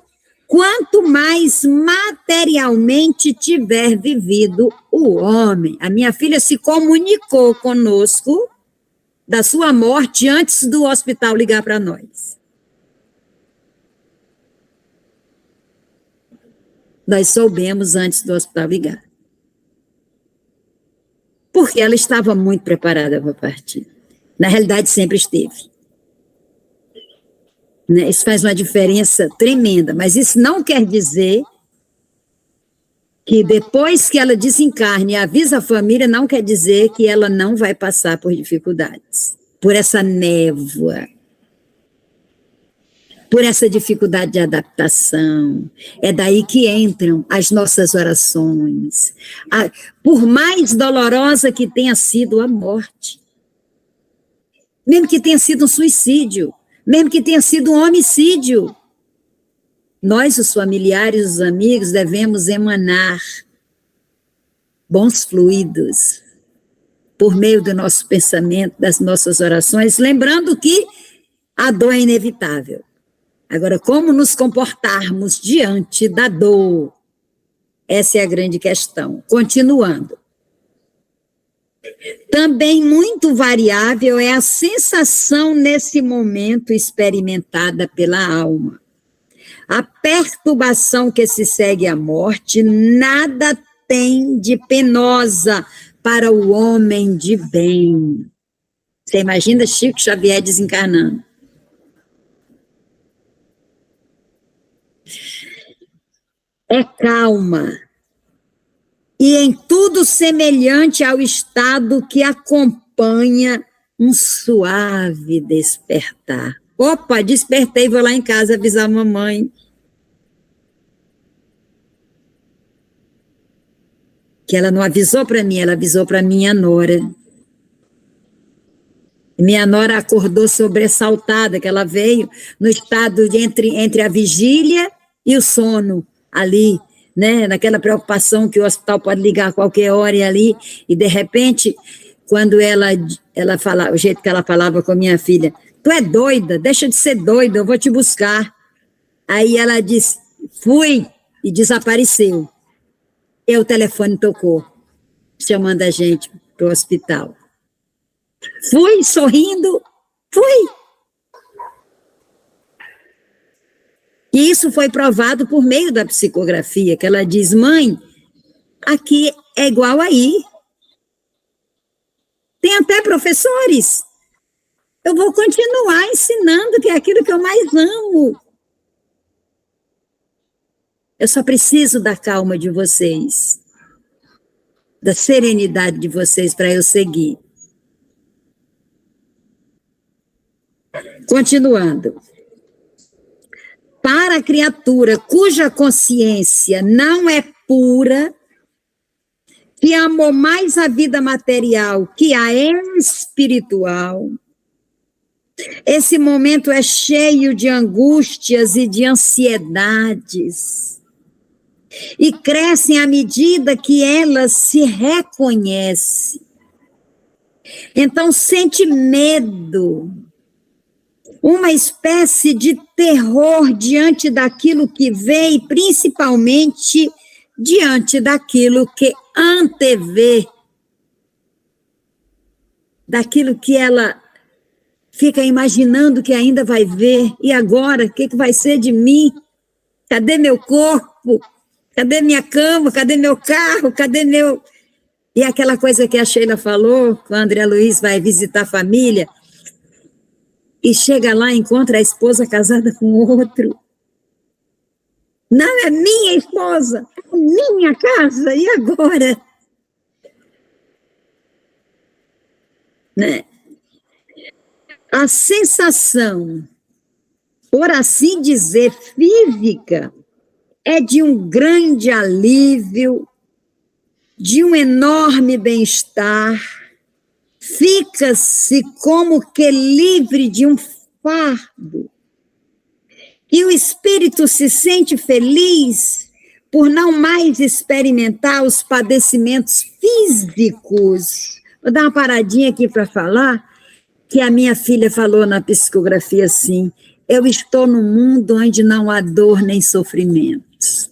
quanto mais materialmente tiver vivido o homem. A minha filha se comunicou conosco da sua morte antes do hospital ligar para nós. Nós soubemos antes do hospital ligar. Porque ela estava muito preparada para partir. Na realidade, sempre esteve. Né? Isso faz uma diferença tremenda, mas isso não quer dizer que depois que ela desencarne e avisa a família, não quer dizer que ela não vai passar por dificuldades, por essa névoa, por essa dificuldade de adaptação. É daí que entram as nossas orações, por mais dolorosa que tenha sido a morte, mesmo que tenha sido um suicídio, mesmo que tenha sido um homicídio, nós, os familiares, os amigos, devemos emanar bons fluidos por meio do nosso pensamento, das nossas orações, lembrando que a dor é inevitável. Agora, como nos comportarmos diante da dor? Essa é a grande questão. Continuando. Também muito variável é a sensação nesse momento experimentada pela alma. A perturbação que se segue à morte nada tem de penosa para o homem de bem. Você imagina Chico Xavier desencarnando? é calma, e em tudo semelhante ao estado que acompanha um suave despertar. Opa, despertei, vou lá em casa avisar a mamãe. Que ela não avisou para mim, ela avisou para minha nora. Minha nora acordou sobressaltada, que ela veio no estado de entre a vigília e o sono, ali, né, naquela preocupação que o hospital pode ligar a qualquer hora e ali, e de repente, quando ela falava, o jeito que ela falava com a minha filha, tu é doida, deixa de ser doida, eu vou te buscar. Aí ela disse, fui, e desapareceu. E o telefone tocou, chamando a gente para o hospital. Fui, sorrindo, fui. E isso foi provado por meio da psicografia, que ela diz, mãe, aqui é igual aí. Tem até professores. Eu vou continuar ensinando, que é aquilo que eu mais amo. Eu só preciso da calma de vocês, da serenidade de vocês para eu seguir. Continuando. Para a criatura cuja consciência não é pura, que amou mais a vida material que a espiritual, esse momento é cheio de angústias e de ansiedades, e crescem à medida que ela se reconhece. Então sente medo, uma espécie de terror diante daquilo que vê e principalmente diante daquilo que antevê, daquilo que ela fica imaginando que ainda vai ver, e agora, o que vai ser de mim? Cadê meu corpo? Cadê minha cama? Cadê meu carro? Cadê meu... E aquela coisa que a Sheila falou, quando a André Luiz vai visitar a família, e chega lá e encontra a esposa casada com outro. Não, é minha esposa, é minha casa, e agora? Né? A sensação, por assim dizer, física, é de um grande alívio, de um enorme bem-estar, fica-se como que livre de um fardo. E o espírito se sente feliz por não mais experimentar os padecimentos físicos. Vou dar uma paradinha aqui para falar, que a minha filha falou na psicografia assim, eu estou num mundo onde não há dor nem sofrimentos.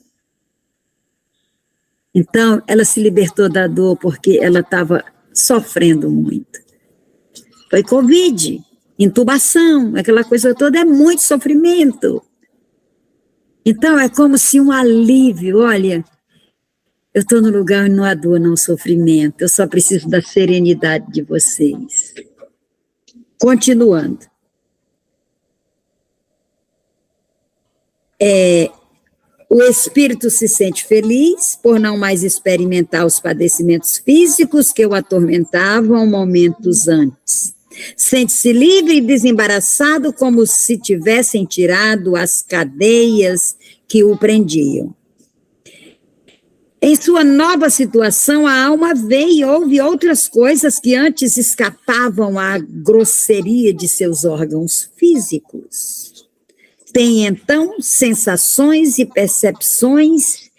Então, ela se libertou da dor porque ela estava sofrendo muito. Foi Covid, intubação, aquela coisa toda, é muito sofrimento. Então, é como se um alívio, olha, eu estou no lugar onde não há dor, não sofrimento, eu só preciso da serenidade de vocês. Continuando. O espírito se sente feliz por não mais experimentar os padecimentos físicos que o atormentavam momentos antes. Sente-se livre e desembaraçado como se tivessem tirado as cadeias que o prendiam. Em sua nova situação, a alma vê e ouve outras coisas que antes escapavam à grosseria de seus órgãos físicos. Tem, então, sensações e percepções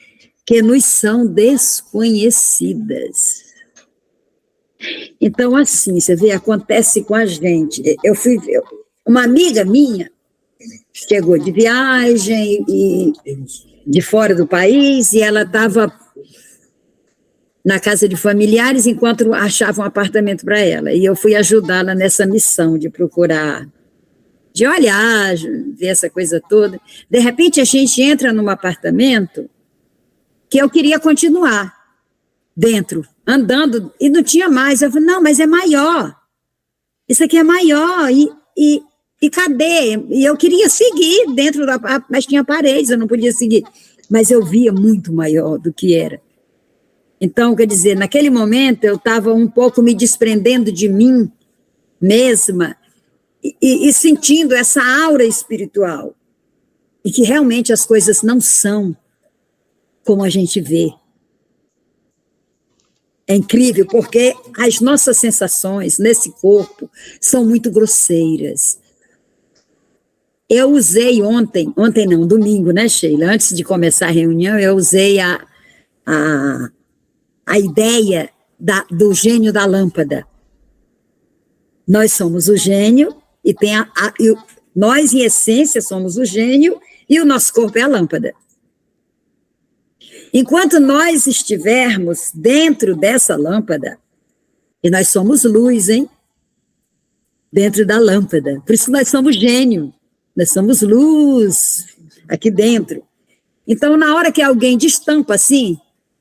que nos são desconhecidas. Então, assim, você vê, acontece com a gente. Uma amiga minha chegou de viagem e de fora do país, e ela estava na casa de familiares enquanto achava um apartamento para ela. E eu fui ajudá-la nessa missão de procurar, de olhar, ver essa coisa toda. De repente, a gente entra num apartamento que eu queria continuar dentro, andando, e não tinha mais. Eu falei, não, mas é maior. Isso aqui é maior, e cadê? E eu queria seguir dentro da... Mas tinha paredes, eu não podia seguir. mas eu via muito maior do que era. Então, quer dizer, naquele momento eu estava um pouco me desprendendo de mim mesma e sentindo essa aura espiritual. E que realmente as coisas não são como a gente vê. É incrível, porque as nossas sensações nesse corpo são muito grosseiras. Eu usei ontem não, domingo, né, Sheila? Antes de começar a reunião, eu usei a ideia do gênio da lâmpada. Nós somos o gênio, e nós, em essência, somos o gênio, e o nosso corpo é a lâmpada. Enquanto nós estivermos dentro dessa lâmpada, e nós somos luz, hein? Dentro da lâmpada. Por isso nós somos gênio, nós somos luz aqui dentro. Então, na hora que alguém destampa assim,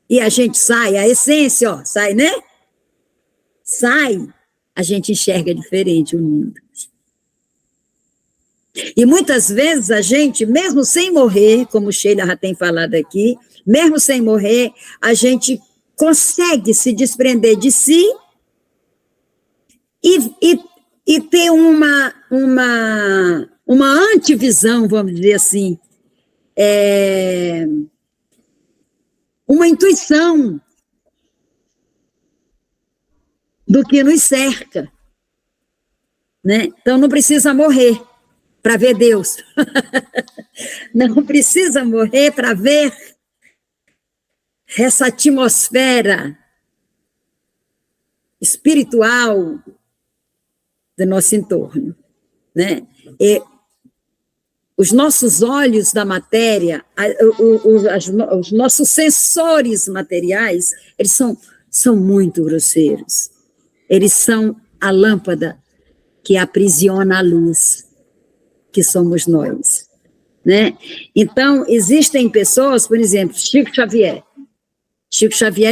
e a gente sai, a essência, ó, sai, né? Sai, a gente enxerga diferente o mundo. E muitas vezes a gente, mesmo sem morrer, como Sheila já tem falado aqui, mesmo sem morrer, a gente consegue se desprender de si e ter uma antivisão, vamos dizer assim, uma intuição do que nos cerca, né? Então não precisa morrer para ver Deus. Não precisa morrer para ver essa atmosfera espiritual do nosso entorno, né? E os nossos olhos da matéria, os nossos sensores materiais, eles são muito grosseiros. Eles são a lâmpada que aprisiona a luz, que somos nós, né? Então, existem pessoas, por exemplo, Chico Xavier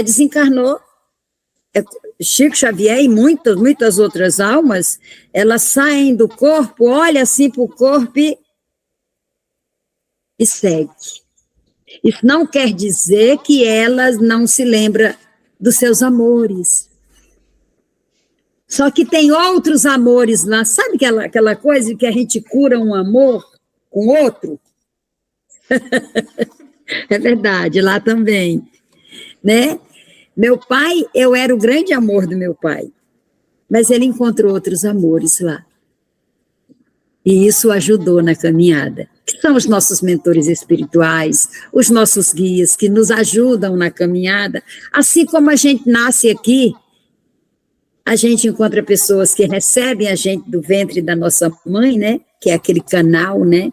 desencarnou. Chico Xavier e muitas outras almas, elas saem do corpo, olham assim para o corpo e segue. Isso não quer dizer que elas não se lembram dos seus amores. Só que tem outros amores lá. Sabe aquela coisa que a gente cura um amor com outro? É verdade, lá também, né? Meu pai, eu era o grande amor do meu pai, mas ele encontrou outros amores lá. E isso ajudou na caminhada. Que são os nossos mentores espirituais, os nossos guias que nos ajudam na caminhada. Assim como a gente nasce aqui, a gente encontra pessoas que recebem a gente do ventre da nossa mãe, né? Que é aquele canal, né?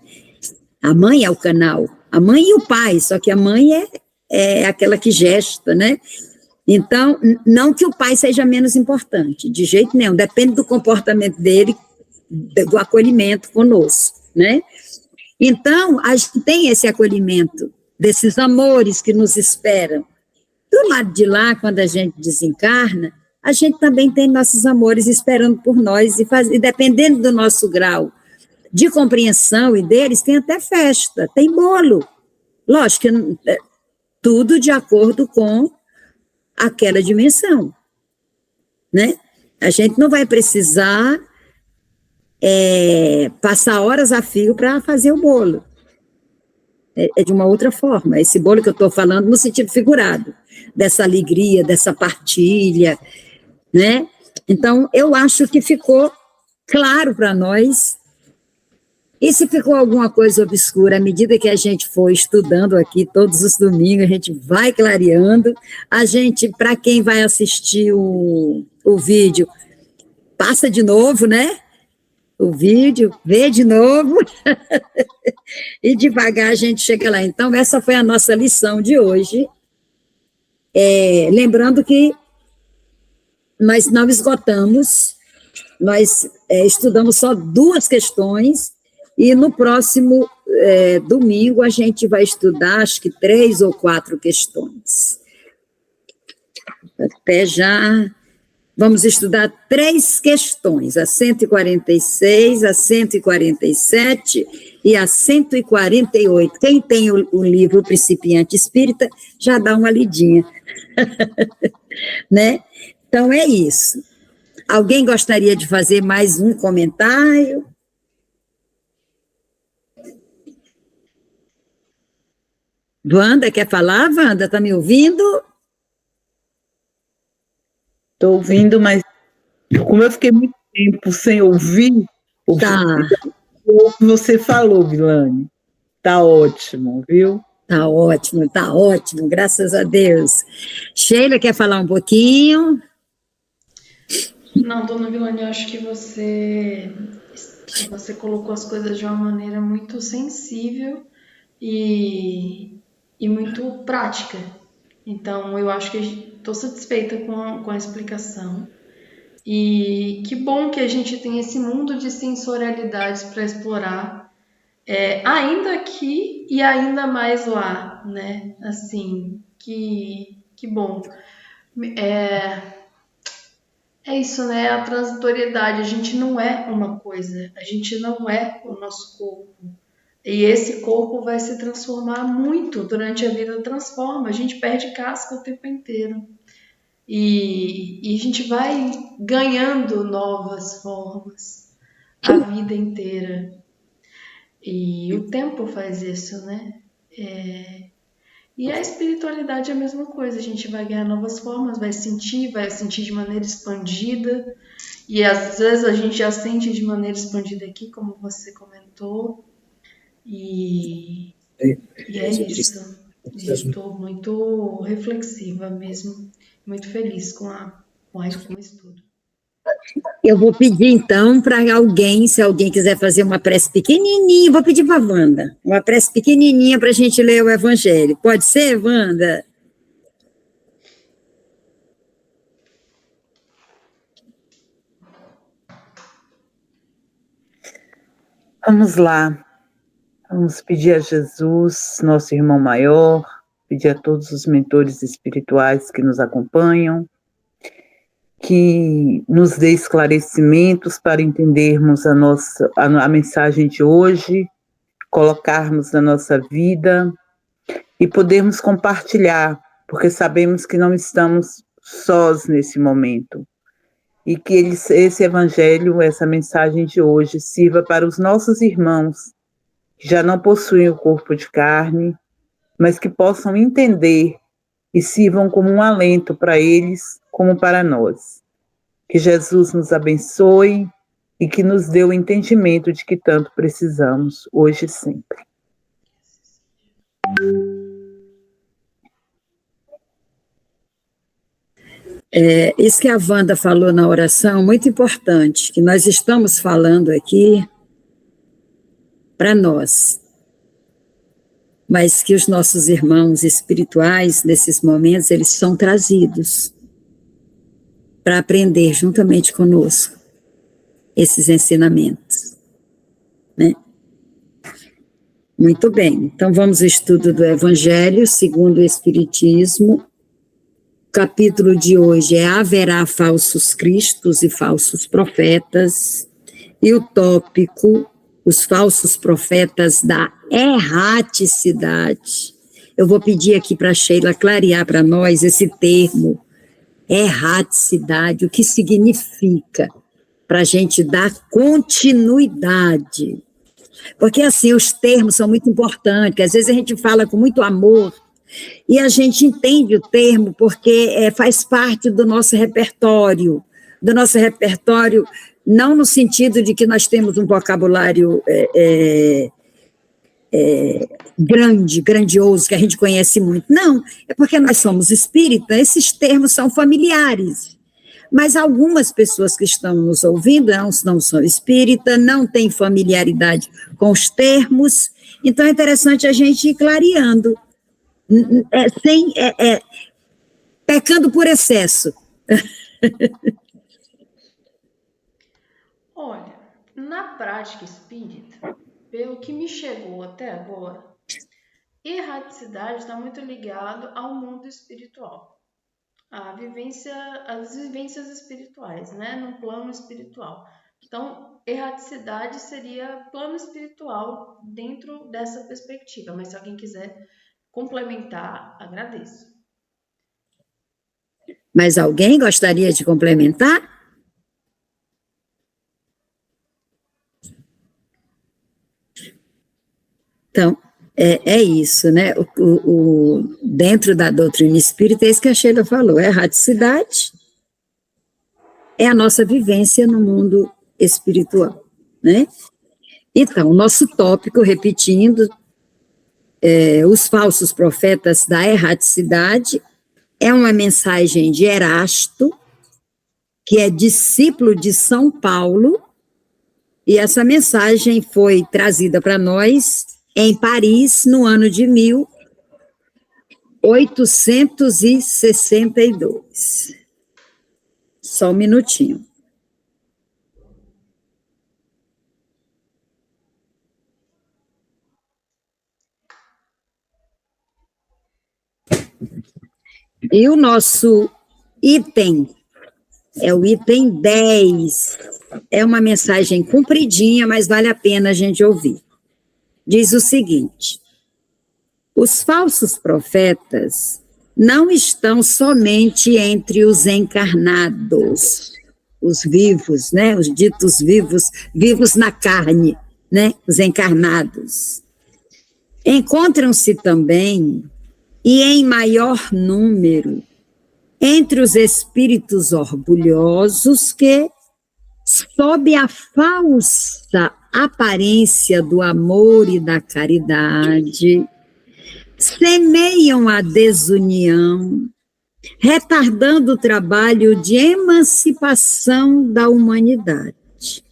A mãe é o canal, a mãe e o pai, só que a mãe é aquela que gesta, né? Então, não que o pai seja menos importante, de jeito nenhum, depende do comportamento dele, do acolhimento conosco, né? Então, a gente tem esse acolhimento desses amores que nos esperam. Do lado de lá, quando a gente desencarna, a gente também tem nossos amores esperando por nós, e dependendo do nosso grau de compreensão e deles, tem até festa, tem bolo. Lógico que tudo de acordo com aquela dimensão, né? A gente não vai precisar passar horas a fio para fazer o bolo. É de uma outra forma. Esse bolo que eu estou falando no sentido figurado, dessa alegria, dessa partilha, né? Então, eu acho que ficou claro para nós. E se ficou alguma coisa obscura, à medida que a gente for estudando aqui, todos os domingos, a gente vai clareando. A gente, para quem vai assistir o vídeo, passa de novo, né? O vídeo, vê de novo, e devagar a gente chega lá. Então, essa foi a nossa lição de hoje. Lembrando que nós não esgotamos, nós estudamos só 2 questões, e no próximo domingo a gente vai estudar, acho que 3 ou 4 questões. Até já. Vamos estudar 3 questões, a 146, a 147 e a 148. Quem tem o livro Principiante Espírita, já dá uma lidinha. Né? Então, é isso. Alguém gostaria de fazer mais um comentário? Wanda, quer falar? Wanda, está me ouvindo? Estou ouvindo, mas como eu fiquei muito tempo sem ouvir Tá. o que você falou, Vilane. Tá ótimo, viu? Tá ótimo, graças a Deus. Sheila, quer falar um pouquinho? Não, dona Vilane, eu acho que você colocou as coisas de uma maneira muito sensível e muito prática. Então, eu acho que estou satisfeita com a explicação. E que bom que a gente tem esse mundo de sensorialidades para explorar, ainda aqui e ainda mais lá, né? Assim, que bom. É isso, né? A transitoriedade. A gente não é uma coisa, a gente não é o nosso corpo. E esse corpo vai se transformar muito durante a vida, transforma. A gente perde casca o tempo inteiro. E a gente vai ganhando novas formas a vida inteira. E o tempo faz isso, né? E a espiritualidade é a mesma coisa. A gente vai ganhar novas formas, vai sentir de maneira expandida. E às vezes a gente já sente de maneira expandida aqui, como você comentou. E é isso. Estou muito reflexiva mesmo, muito feliz com o estudo. Eu vou pedir, então, para alguém, se alguém quiser fazer uma prece pequenininha, vou pedir para a Wanda, uma prece pequenininha para a gente ler o Evangelho. Pode ser, Wanda? Vamos lá. Vamos pedir a Jesus, nosso irmão maior, pedir a todos os mentores espirituais que nos acompanham, que nos dê esclarecimentos para entendermos a mensagem de hoje, colocarmos na nossa vida e podermos compartilhar, porque sabemos que não estamos sós nesse momento. E que esse evangelho, essa mensagem de hoje, sirva para os nossos irmãos que já não possuem o corpo de carne, mas que possam entender e sirvam como um alento para eles, como para nós. Que Jesus nos abençoe e que nos dê o entendimento de que tanto precisamos, hoje e sempre. Isso que a Wanda falou na oração, muito importante, que nós estamos falando aqui para nós, mas que os nossos irmãos espirituais, nesses momentos, eles são trazidos para aprender juntamente conosco esses ensinamentos, né? Muito bem, então vamos ao estudo do Evangelho segundo o Espiritismo. O capítulo de hoje é Haverá falsos cristos e falsos profetas, e o tópico, os falsos profetas da erraticidade. Eu vou pedir aqui para a Sheila clarear para nós esse termo, erraticidade, o que significa, para a gente dar continuidade. Porque, assim, os termos são muito importantes, às vezes a gente fala com muito amor, e a gente entende o termo porque faz parte do nosso repertório, não no sentido de que nós temos um vocabulário grandioso, que a gente conhece muito. Não, é porque nós somos espíritas, esses termos são familiares. Mas algumas pessoas que estão nos ouvindo não são espíritas, não têm familiaridade com os termos, então é interessante a gente ir clareando, pecando por excesso. Olha, na prática espírita, pelo que me chegou até agora, erraticidade está muito ligado ao mundo espiritual, às vivências espirituais, né, no plano espiritual. Então, erraticidade seria plano espiritual dentro dessa perspectiva, mas se alguém quiser complementar, agradeço. Mas alguém gostaria de complementar? Então, é isso, né? Dentro da doutrina espírita, é isso que a Sheila falou, a erraticidade é a nossa vivência no mundo espiritual, né? Então, o nosso tópico, repetindo, os falsos profetas da erraticidade, é uma mensagem de Erasto, que é discípulo de São Paulo, e essa mensagem foi trazida para nós em Paris, no ano de 1862. Só um minutinho. E o nosso item é o item 10. É uma mensagem compridinha, mas vale a pena a gente ouvir. Diz o seguinte: os falsos profetas não estão somente entre os encarnados, os vivos, né? Os ditos vivos, vivos na carne, né? Os encarnados. Encontram-se também, e em maior número, entre os espíritos orgulhosos que, sob a falsa aparência do amor e da caridade, semeiam a desunião, retardando o trabalho de emancipação da humanidade.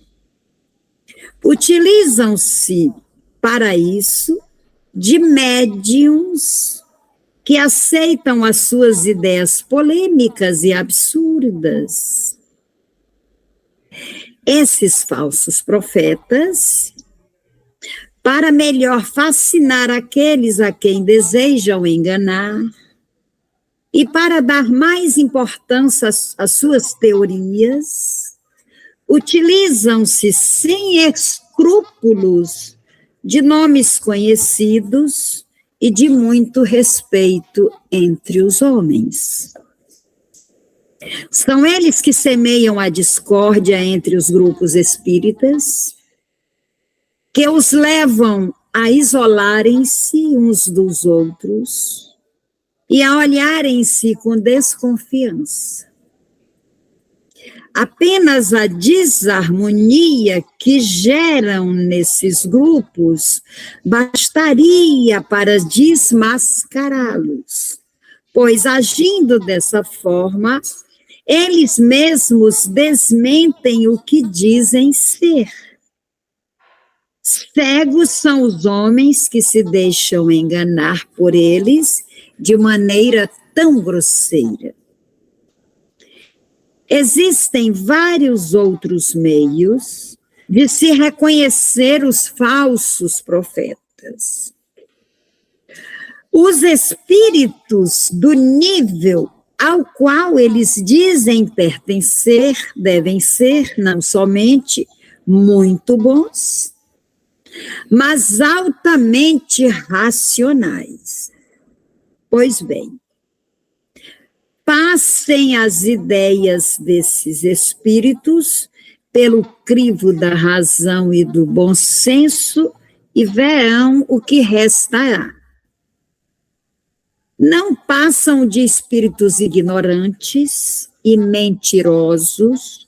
Utilizam-se, para isso, de médiuns que aceitam as suas ideias polêmicas e absurdas. Esses falsos profetas, para melhor fascinar aqueles a quem desejam enganar, e para dar mais importância às suas teorias, utilizam-se sem escrúpulos de nomes conhecidos e de muito respeito entre os homens. São eles que semeiam a discórdia entre os grupos espíritas, que os levam a isolarem-se uns dos outros e a olharem-se com desconfiança. Apenas a desarmonia que geram nesses grupos bastaria para desmascará-los, pois, agindo dessa forma, eles mesmos desmentem o que dizem ser. Cegos são os homens que se deixam enganar por eles de maneira tão grosseira. Existem vários outros meios de se reconhecer os falsos profetas. Os espíritos do nível ao qual eles dizem pertencer devem ser não somente muito bons, mas altamente racionais. Pois bem, passem as ideias desses espíritos pelo crivo da razão e do bom senso e verão o que restará. Não passam de espíritos ignorantes e mentirosos,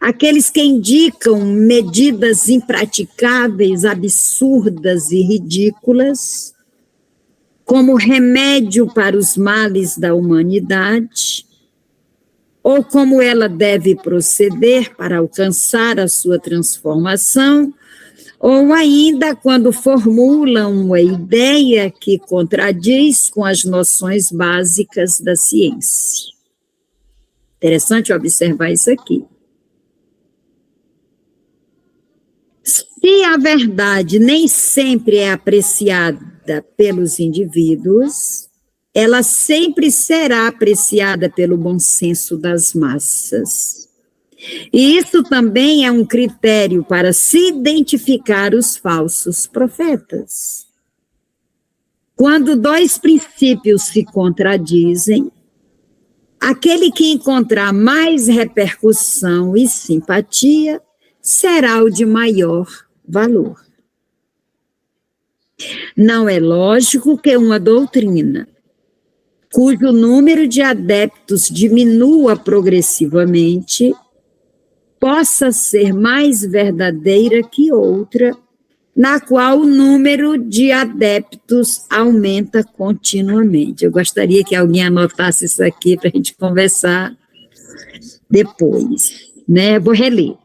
aqueles que indicam medidas impraticáveis, absurdas e ridículas, como remédio para os males da humanidade, ou como ela deve proceder para alcançar a sua transformação, ou ainda quando formulam uma ideia que contradiz com as noções básicas da ciência. Interessante observar isso aqui. Se a verdade nem sempre é apreciada pelos indivíduos, ela sempre será apreciada pelo bom senso das massas. E isso também é um critério para se identificar os falsos profetas. Quando dois princípios se contradizem, aquele que encontrar mais repercussão e simpatia será o de maior valor. Não é lógico que uma doutrina, cujo número de adeptos diminua progressivamente, possa ser mais verdadeira que outra, na qual o número de adeptos aumenta continuamente. Eu gostaria que alguém anotasse isso aqui para a gente conversar depois, né? Vou reler.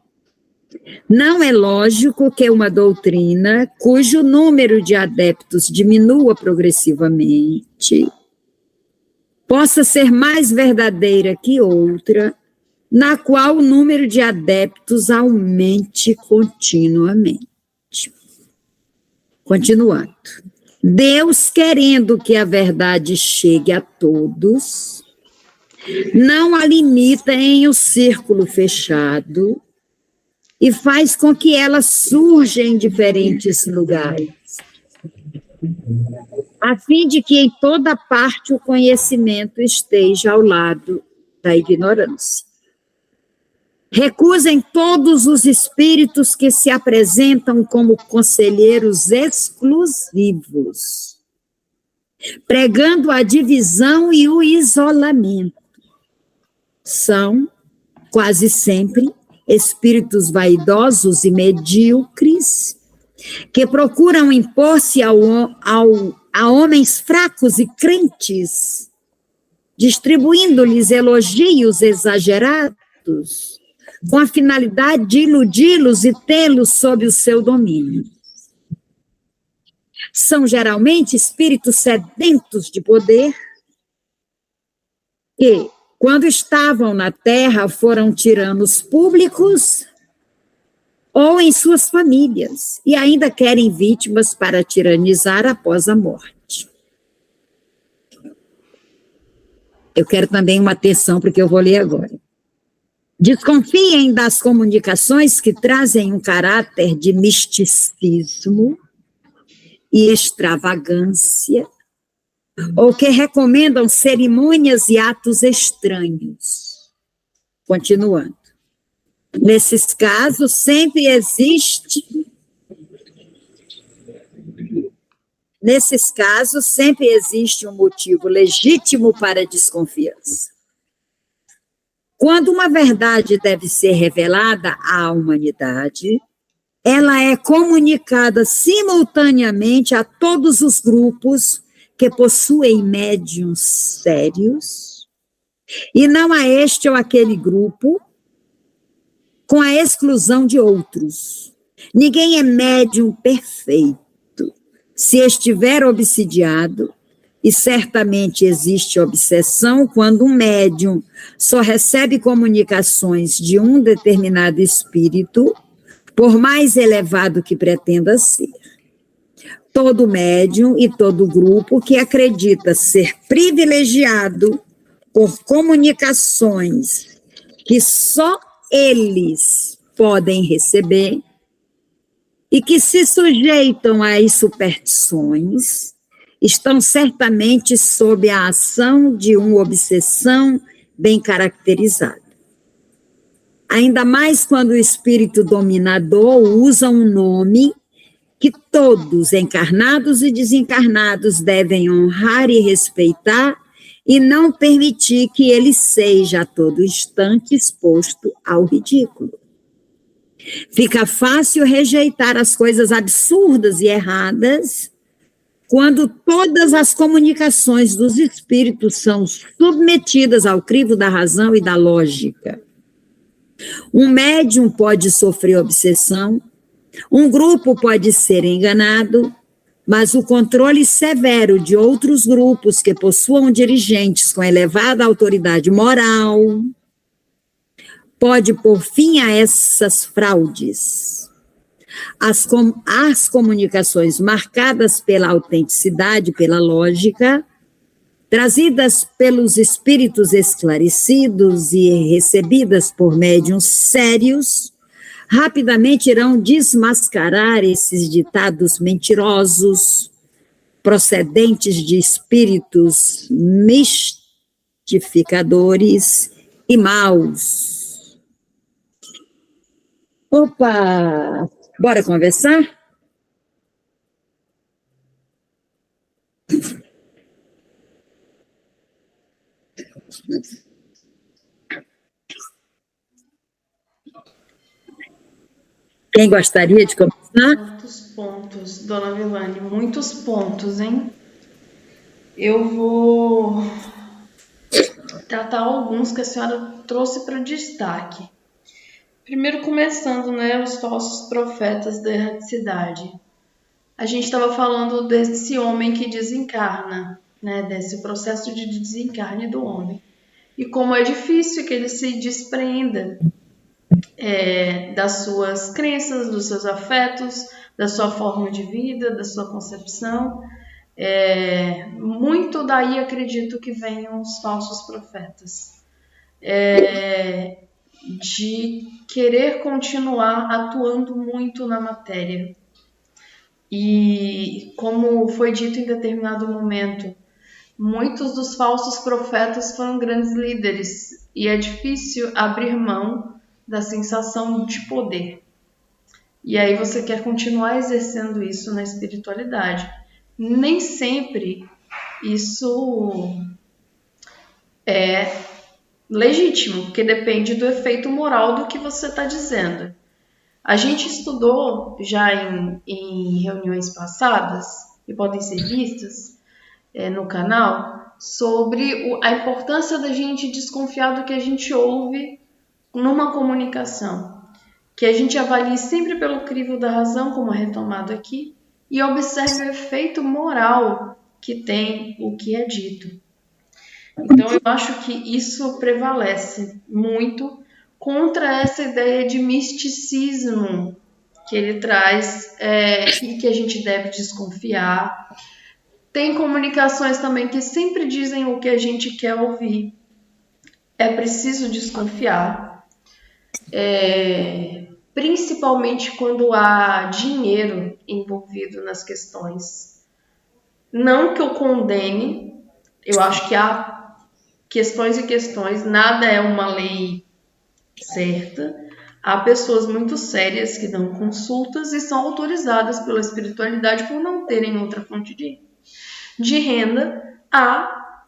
Não é lógico que uma doutrina, cujo número de adeptos diminua progressivamente, possa ser mais verdadeira que outra, na qual o número de adeptos aumente continuamente. Continuando. Deus, querendo que a verdade chegue a todos, não a limita em um círculo fechado e faz com que ela surja em diferentes lugares, a fim de que em toda parte o conhecimento esteja ao lado da ignorância. Recusem todos os espíritos que se apresentam como conselheiros exclusivos, pregando a divisão e o isolamento. São, quase sempre, espíritos vaidosos e medíocres, que procuram impor-se a homens fracos e crentes, distribuindo-lhes elogios exagerados, com a finalidade de iludi-los e tê-los sob o seu domínio. São geralmente espíritos sedentos de poder, que, quando estavam na Terra, foram tiranos públicos ou em suas famílias, e ainda querem vítimas para tiranizar após a morte. Eu quero também uma atenção, porque eu vou ler agora. Desconfiem das comunicações que trazem um caráter de misticismo e extravagância, ou que recomendam cerimônias e atos estranhos. Continuando. Nesses casos, sempre existe um motivo legítimo para a desconfiança. Quando uma verdade deve ser revelada à humanidade, ela é comunicada simultaneamente a todos os grupos que possuem médiuns sérios, e não a este ou aquele grupo, com a exclusão de outros. Ninguém é médium perfeito. Se estiver obsidiado, e certamente existe obsessão quando um médium só recebe comunicações de um determinado espírito, por mais elevado que pretenda ser. Todo médium e todo grupo que acredita ser privilegiado por comunicações que só eles podem receber e que se sujeitam às superstições, estão certamente sob a ação de uma obsessão bem caracterizada. Ainda mais quando o espírito dominador usa um nome que todos, encarnados e desencarnados, devem honrar e respeitar e não permitir que ele seja a todo instante exposto ao ridículo. Fica fácil rejeitar as coisas absurdas e erradas quando todas as comunicações dos espíritos são submetidas ao crivo da razão e da lógica. Um médium pode sofrer obsessão, um grupo pode ser enganado, mas o controle severo de outros grupos que possuam dirigentes com elevada autoridade moral pode pôr fim a essas fraudes. As comunicações marcadas pela autenticidade, pela lógica, trazidas pelos espíritos esclarecidos e recebidas por médiuns sérios, rapidamente irão desmascarar esses ditados mentirosos, procedentes de espíritos mistificadores e maus. Opa! Bora conversar? Quem gostaria de começar? Muitos pontos, dona Vilane, muitos pontos, hein? Eu vou tratar alguns que a senhora trouxe para destaque. Primeiro, começando, né, os falsos profetas da erraticidade. A gente estava falando desse homem que desencarna, né, desse processo de desencarne do homem. E como é difícil que ele se despreenda das suas crenças, dos seus afetos, da sua forma de vida, da sua concepção. Muito daí acredito que venham os falsos profetas. De querer continuar atuando muito na matéria. E como foi dito em determinado momento, muitos dos falsos profetas foram grandes líderes e é difícil abrir mão da sensação de poder. E aí você quer continuar exercendo isso na espiritualidade. Nem sempre isso é legítimo, porque depende do efeito moral do que você está dizendo. A gente estudou já em reuniões passadas, e podem ser vistas no canal, sobre a importância da gente desconfiar do que a gente ouve numa comunicação. Que a gente avalie sempre pelo crivo da razão, como retomado aqui, e observe o efeito moral que tem o que é dito. Então, eu acho que isso prevalece muito contra essa ideia de misticismo que ele traz e que a gente deve desconfiar. Tem comunicações também que sempre dizem o que a gente quer ouvir. É preciso desconfiar. Principalmente quando há dinheiro envolvido nas questões. Não que eu condene, eu acho que há questões e questões, nada é uma lei certa. Há pessoas muito sérias que dão consultas e são autorizadas pela espiritualidade por não terem outra fonte de renda a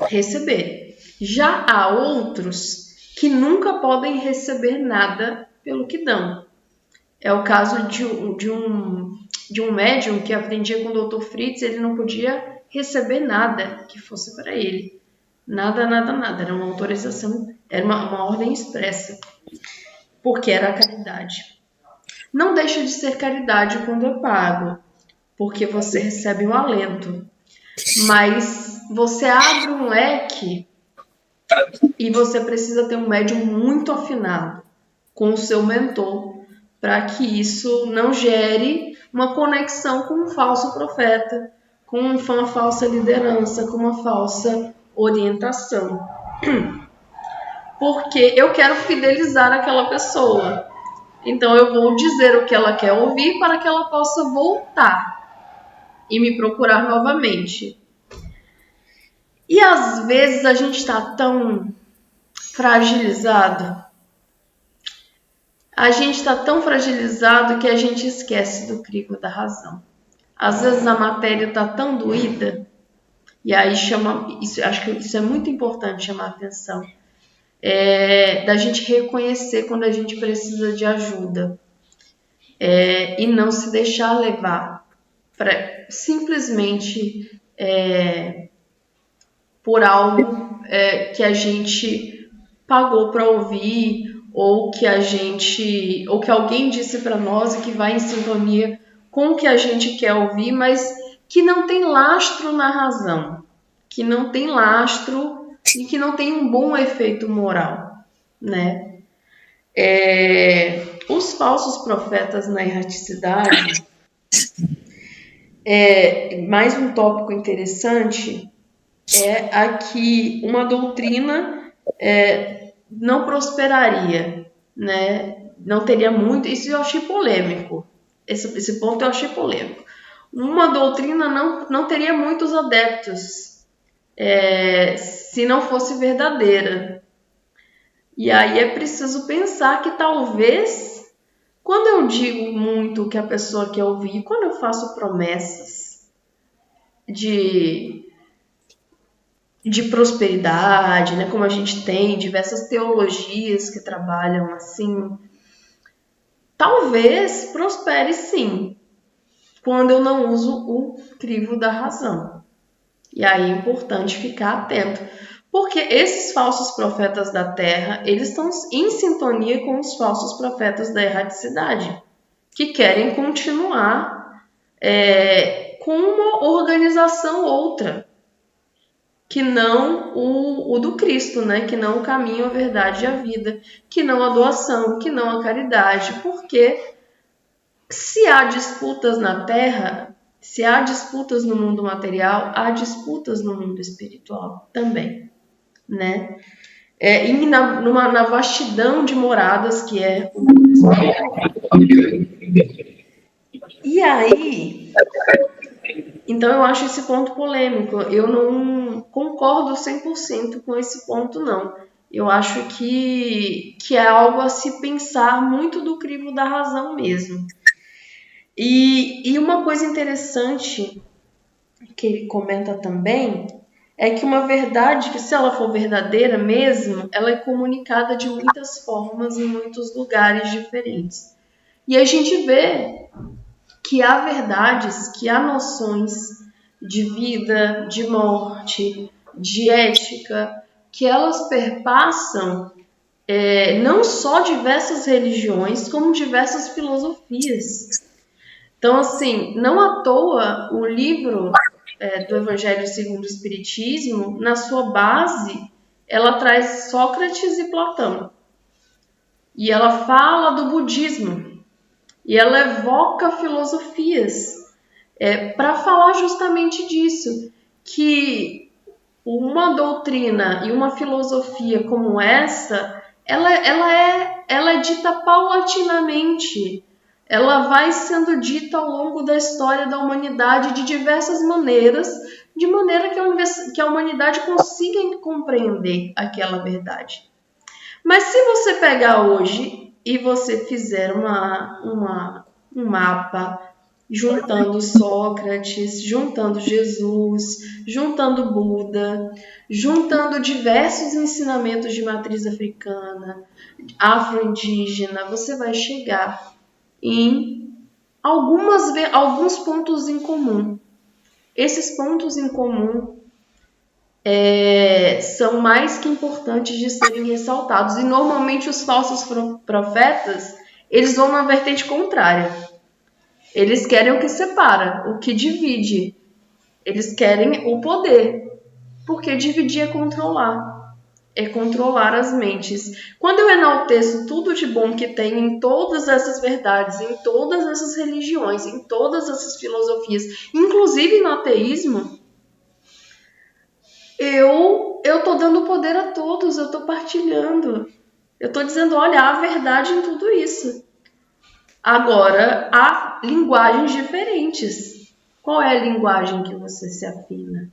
receber. Já há outros que nunca podem receber nada pelo que dão. É o caso de um médium que aprendia com o Dr. Fritz, ele não podia receber nada que fosse para ele. Nada, nada, nada. Era uma autorização, era uma ordem expressa. Porque era a caridade. Não deixa de ser caridade quando é pago, porque você recebe um alento. Mas você abre um leque e você precisa ter um médium muito afinado com o seu mentor, para que isso não gere uma conexão com um falso profeta, com uma falsa liderança, com uma falsa orientação. Porque eu quero fidelizar aquela pessoa. Então eu vou dizer o que ela quer ouvir para que ela possa voltar e me procurar novamente. E às vezes a gente está tão fragilizado. A gente está tão fragilizado que a gente esquece do crivo da razão. Às vezes a matéria está tão doída, e aí acho que isso é muito importante chamar a atenção, da gente reconhecer quando a gente precisa de ajuda e não se deixar levar simplesmente por algo que a gente pagou para ouvir, ou que alguém disse para nós e que vai em sintonia com o que a gente quer ouvir, mas que não tem lastro na razão, que não tem lastro e que não tem um bom efeito moral, né? Os falsos profetas na erraticidade, mais um tópico interessante, é a que uma doutrina não prosperaria, né? Não teria muito. Isso eu achei polêmico. Esse ponto eu achei polêmico. Uma doutrina não teria muitos adeptos se não fosse verdadeira. E aí é preciso pensar que talvez, quando eu digo muito o que a pessoa quer ouvir, quando eu faço promessas de prosperidade, né, como a gente tem diversas teologias que trabalham assim, talvez prospere sim, quando eu não uso o crivo da razão. E aí é importante ficar atento, porque esses falsos profetas da terra, eles estão em sintonia com os falsos profetas da erradicidade, que querem continuar com uma organização outra, que não o do Cristo, né? Que não o caminho, a verdade e a vida, que não a doação, que não a caridade, porque se há disputas na terra, se há disputas no mundo material, há disputas no mundo espiritual também, né? E na vastidão de moradas que é o mundo espiritual. E aí, então eu acho esse ponto polêmico. Eu não concordo 100% com esse ponto, não. Eu acho que é algo a se pensar muito do crivo da razão mesmo. E uma coisa interessante que ele comenta também é que uma verdade, que se ela for verdadeira mesmo, ela é comunicada de muitas formas em muitos lugares diferentes. E a gente vê que há verdades, que há noções de vida, de morte, de ética, que elas perpassam não só diversas religiões, como diversas filosofias. Então, assim, não à toa o livro do Evangelho segundo o Espiritismo, na sua base, ela traz Sócrates e Platão. E ela fala do budismo. E ela evoca filosofias para falar justamente disso, que uma doutrina e uma filosofia como essa, ela é dita paulatinamente. Ela vai sendo dita ao longo da história da humanidade de diversas maneiras, de maneira que a humanidade consiga compreender aquela verdade. Mas se você pegar hoje e você fizer um mapa juntando Sócrates, juntando Jesus, juntando Buda, juntando diversos ensinamentos de matriz africana, afro-indígena, você vai chegar em alguns pontos em comum. Esses pontos em comum são mais que importantes de serem ressaltados. E normalmente os falsos profetas, eles vão na vertente contrária. Eles querem o que separa, o que divide. Eles querem o poder, porque dividir é controlar. É controlar as mentes. Quando eu enalteço tudo de bom que tem em todas essas verdades, em todas essas religiões, em todas essas filosofias, inclusive no ateísmo, eu estou dando poder a todos, eu estou partilhando. Eu estou dizendo, olha, há verdade em tudo isso. Agora, há linguagens diferentes. Qual é a linguagem que você se afina?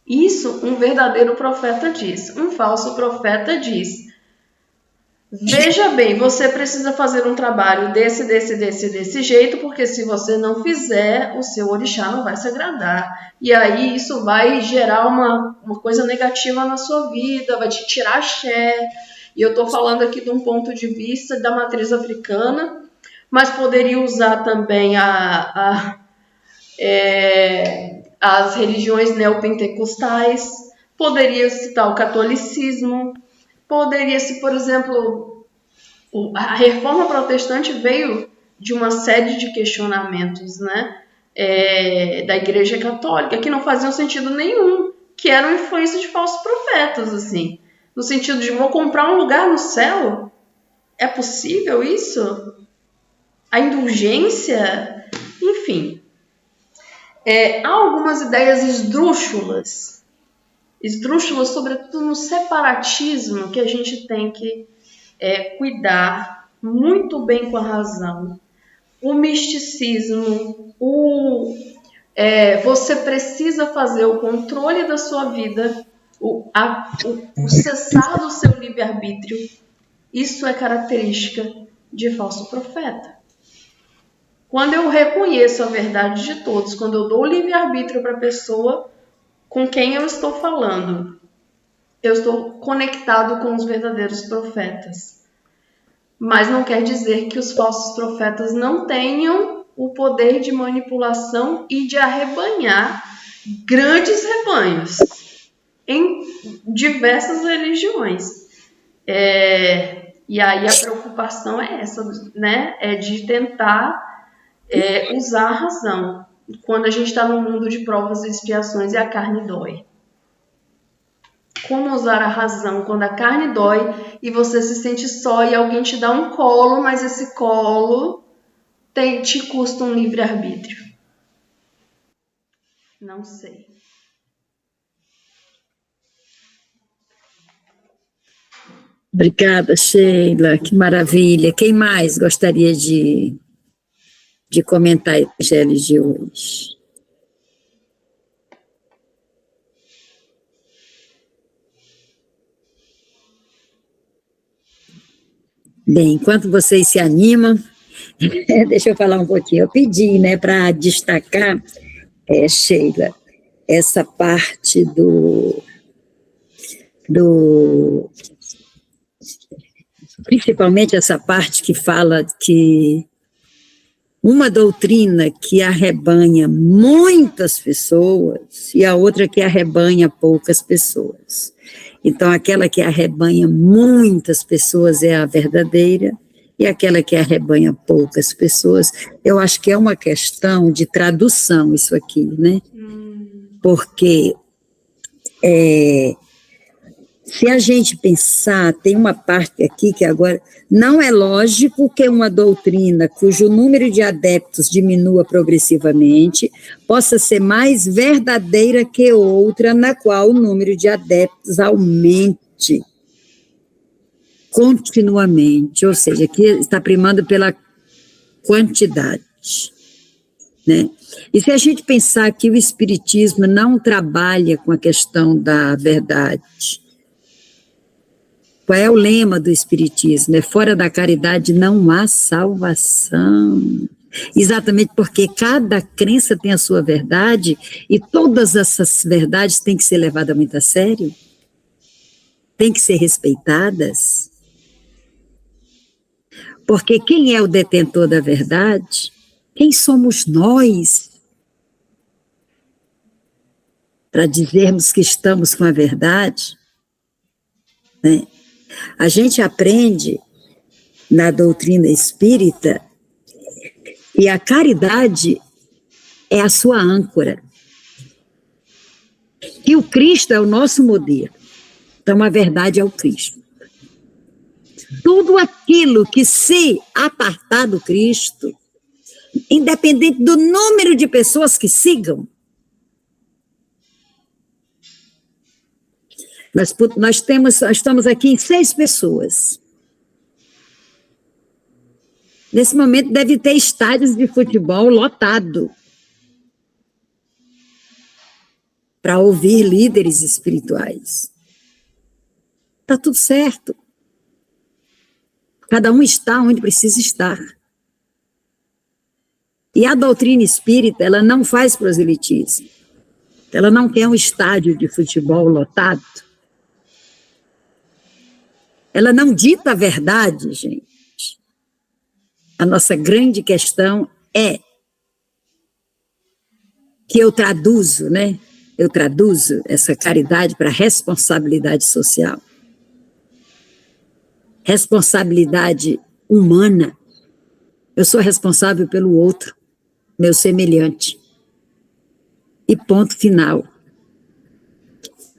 Isso um verdadeiro profeta diz. Um falso profeta diz: veja bem, você precisa fazer um trabalho desse jeito, porque se você não fizer, o seu orixá não vai se agradar. E aí isso vai gerar uma coisa negativa na sua vida, vai te tirar axé. E eu estou falando aqui de um ponto de vista da matriz africana, mas poderia usar também as religiões neopentecostais, poderia citar o catolicismo, poderia-se, por exemplo, a reforma protestante veio de uma série de questionamentos, né, da Igreja Católica, que não faziam sentido nenhum, que eram influência de falsos profetas, assim, no sentido de vou comprar um lugar no céu? É possível isso? A indulgência? Enfim. Há algumas ideias esdrúxulas esdrúxulas, sobretudo no separatismo, que a gente tem que cuidar muito bem com a razão. O misticismo, você precisa fazer o controle da sua vida, o cessar do seu livre-arbítrio. Isso é característica de falso profeta. Quando eu reconheço a verdade de todos, quando eu dou o livre-arbítrio para a pessoa com quem eu estou falando, eu estou conectado com os verdadeiros profetas. Mas não quer dizer que os falsos profetas não tenham o poder de manipulação e de arrebanhar grandes rebanhos em diversas religiões. E aí a preocupação é essa, né? É de tentar usar a razão quando a gente está num mundo de provas e expiações e a carne dói. Como usar a razão quando a carne dói e você se sente só e alguém te dá um colo, mas esse colo te custa um livre-arbítrio? Não sei. Obrigada, Sheila, que maravilha. Quem mais gostaria de comentar o Evangelho de hoje? Bem, enquanto vocês se animam, deixa eu falar um pouquinho. Eu pedi, né, para destacar, Sheila, essa parte principalmente essa parte que fala que uma doutrina que arrebanha muitas pessoas e a outra que arrebanha poucas pessoas. Então, aquela que arrebanha muitas pessoas é a verdadeira, e aquela que arrebanha poucas pessoas, eu acho que é uma questão de tradução isso aqui, né? Porque se a gente pensar, tem uma parte aqui que agora, não é lógico que uma doutrina cujo número de adeptos diminua progressivamente possa ser mais verdadeira que outra na qual o número de adeptos aumente continuamente, ou seja, aqui está primando pela quantidade, né? E se a gente pensar que o Espiritismo não trabalha com a questão da verdade, qual é o lema do Espiritismo? Fora da caridade não há salvação. Exatamente porque cada crença tem a sua verdade e todas essas verdades têm que ser levadas muito a sério, têm que ser respeitadas. Porque quem é o detentor da verdade? Quem somos nós para dizermos que estamos com a verdade? Né? A gente aprende na doutrina espírita e a caridade é a sua âncora. E o Cristo é o nosso modelo. Então, a verdade é o Cristo. Tudo aquilo que se apartar do Cristo, independente do número de pessoas que sigam, nós estamos aqui em 6 pessoas. Nesse momento deve ter estádios de futebol lotado para ouvir líderes espirituais. Está tudo certo. Cada um está onde precisa estar. E a doutrina espírita, ela não faz proselitismo. Ela não quer um estádio de futebol lotado. Ela não dita a verdade, gente. A nossa grande questão é que eu traduzo, né? Eu traduzo essa caridade para responsabilidade social. Responsabilidade humana. Eu sou responsável pelo outro, meu semelhante. E ponto final.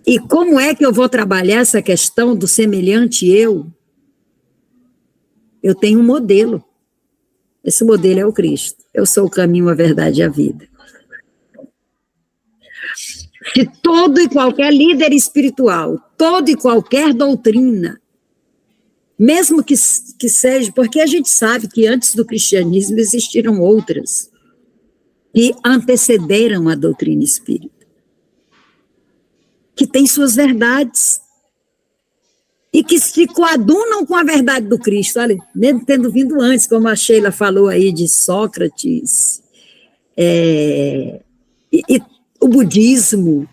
E como é que eu vou trabalhar essa questão do semelhante eu? Eu tenho um modelo. Esse modelo é o Cristo. Eu sou o caminho, a verdade e a vida. Se todo e qualquer líder espiritual, toda e qualquer doutrina, mesmo que seja, porque a gente sabe que antes do cristianismo existiram outras que antecederam a doutrina espírita, que têm suas verdades e que se coadunam com a verdade do Cristo, olha, mesmo tendo vindo antes, como a Sheila falou aí de Sócrates, e o budismo,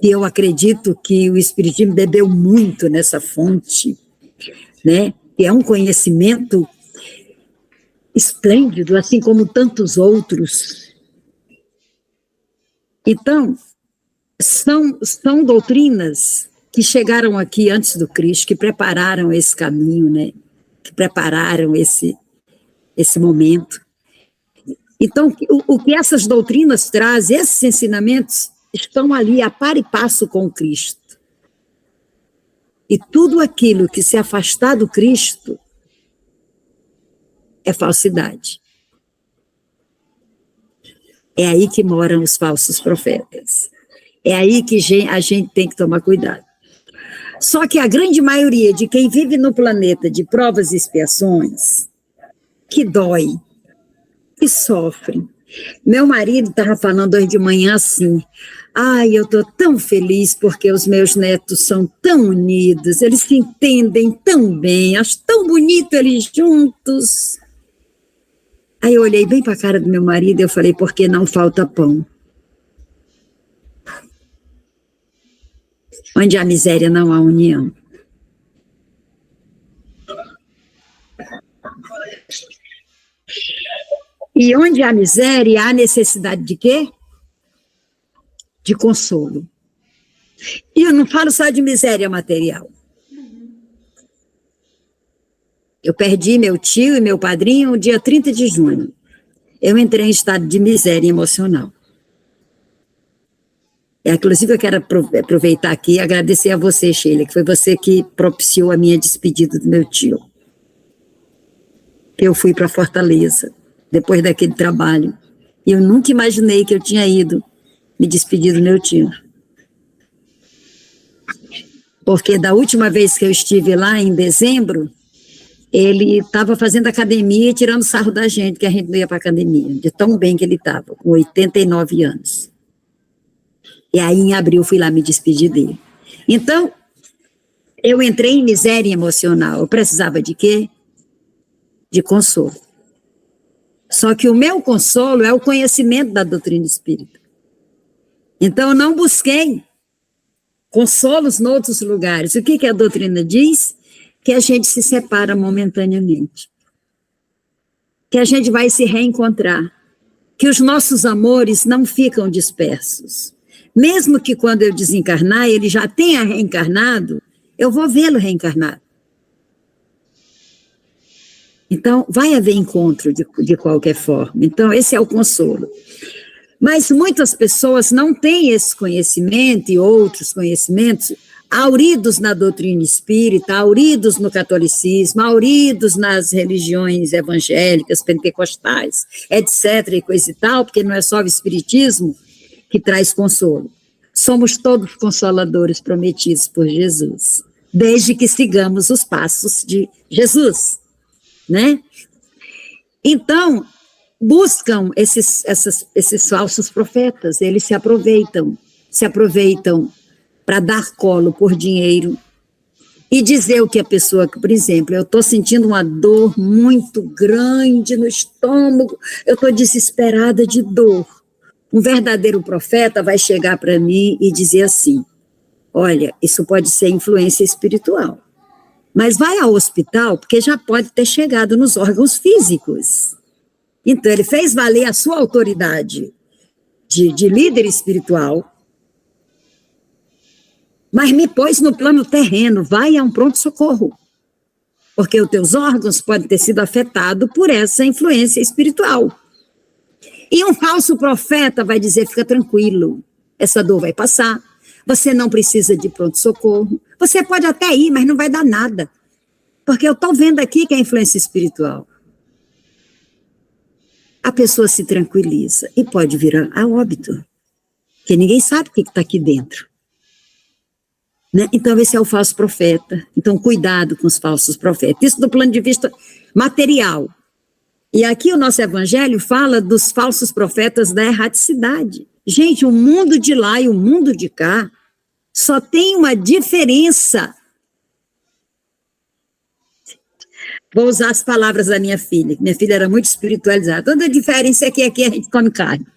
que eu acredito que o espiritismo bebeu muito nessa fonte, né? Que é um conhecimento esplêndido, assim como tantos outros. Então, são doutrinas que chegaram aqui antes do Cristo, que prepararam esse caminho, né? Que prepararam esse momento. Então, o que essas doutrinas trazem, esses ensinamentos, estão ali a par e passo com o Cristo. E tudo aquilo que se afastar do Cristo é falsidade. É aí que moram os falsos profetas. É aí que a gente tem que tomar cuidado. Só que a grande maioria de quem vive no planeta de provas e expiações, que dói, que sofre. Meu marido estava falando hoje de manhã assim, eu estou tão feliz porque os meus netos são tão unidos, eles se entendem tão bem, acho tão bonito eles juntos. Aí eu olhei bem para a cara do meu marido e eu falei, porque não falta pão. Onde há miséria não há união. E onde há miséria, há necessidade de quê? De consolo. E eu não falo só de miséria material. Eu perdi meu tio e meu padrinho no dia 30 de junho. Eu entrei em estado de miséria emocional. Inclusive, eu quero aproveitar aqui e agradecer a você, Sheila, que foi você que propiciou a minha despedida do meu tio. Eu fui para Fortaleza, depois daquele trabalho. E eu nunca imaginei que eu tinha ido me despedir do meu tio. Porque da última vez que eu estive lá, em dezembro, ele estava fazendo academia e tirando sarro da gente, que a gente não ia para academia, de tão bem que ele estava, com 89 anos. E aí, em abril, fui lá me despedir dele. Então, eu entrei em miséria emocional. Eu precisava de quê? De consolo. Só que o meu consolo é o conhecimento da doutrina espírita. Então, eu não busquei consolos em outros lugares. O que a doutrina diz? Que a gente se separa momentaneamente. Que a gente vai se reencontrar. Que os nossos amores não ficam dispersos. Mesmo que quando eu desencarnar, ele já tenha reencarnado, eu vou vê-lo reencarnado. Então, vai haver encontro de qualquer forma. Então, esse é o consolo. Mas muitas pessoas não têm esse conhecimento e outros conhecimentos auridos na doutrina espírita, auridos no catolicismo, auridos nas religiões evangélicas, pentecostais, etc. e coisa e tal, porque não é só o espiritismo que traz consolo. Somos todos consoladores prometidos por Jesus, desde que sigamos os passos de Jesus, né? Então, buscam esses falsos profetas, eles se aproveitam para dar colo por dinheiro e dizer o que a pessoa, por exemplo, eu estou sentindo uma dor muito grande no estômago, eu estou desesperada de dor. Um verdadeiro profeta vai chegar para mim e dizer assim, olha, isso pode ser influência espiritual, mas vai ao hospital porque já pode ter chegado nos órgãos físicos. Então, ele fez valer a sua autoridade de líder espiritual, mas me pôs no plano terreno, vai a um pronto-socorro, porque os teus órgãos podem ter sido afetados por essa influência espiritual. E um falso profeta vai dizer, fica tranquilo, essa dor vai passar, você não precisa de pronto-socorro, você pode até ir, mas não vai dar nada, porque eu estou vendo aqui que é influência espiritual. A pessoa se tranquiliza e pode vir a óbito. Porque ninguém sabe o que está aqui dentro. Né? Então, esse é o falso profeta. Então, cuidado com os falsos profetas. Isso do plano de vista material. E aqui o nosso evangelho fala dos falsos profetas da erraticidade. Gente, o mundo de lá e o mundo de cá só tem uma diferença. Vou usar as palavras da minha filha, que minha filha era muito espiritualizada. Toda a diferença é que aqui a gente come carne.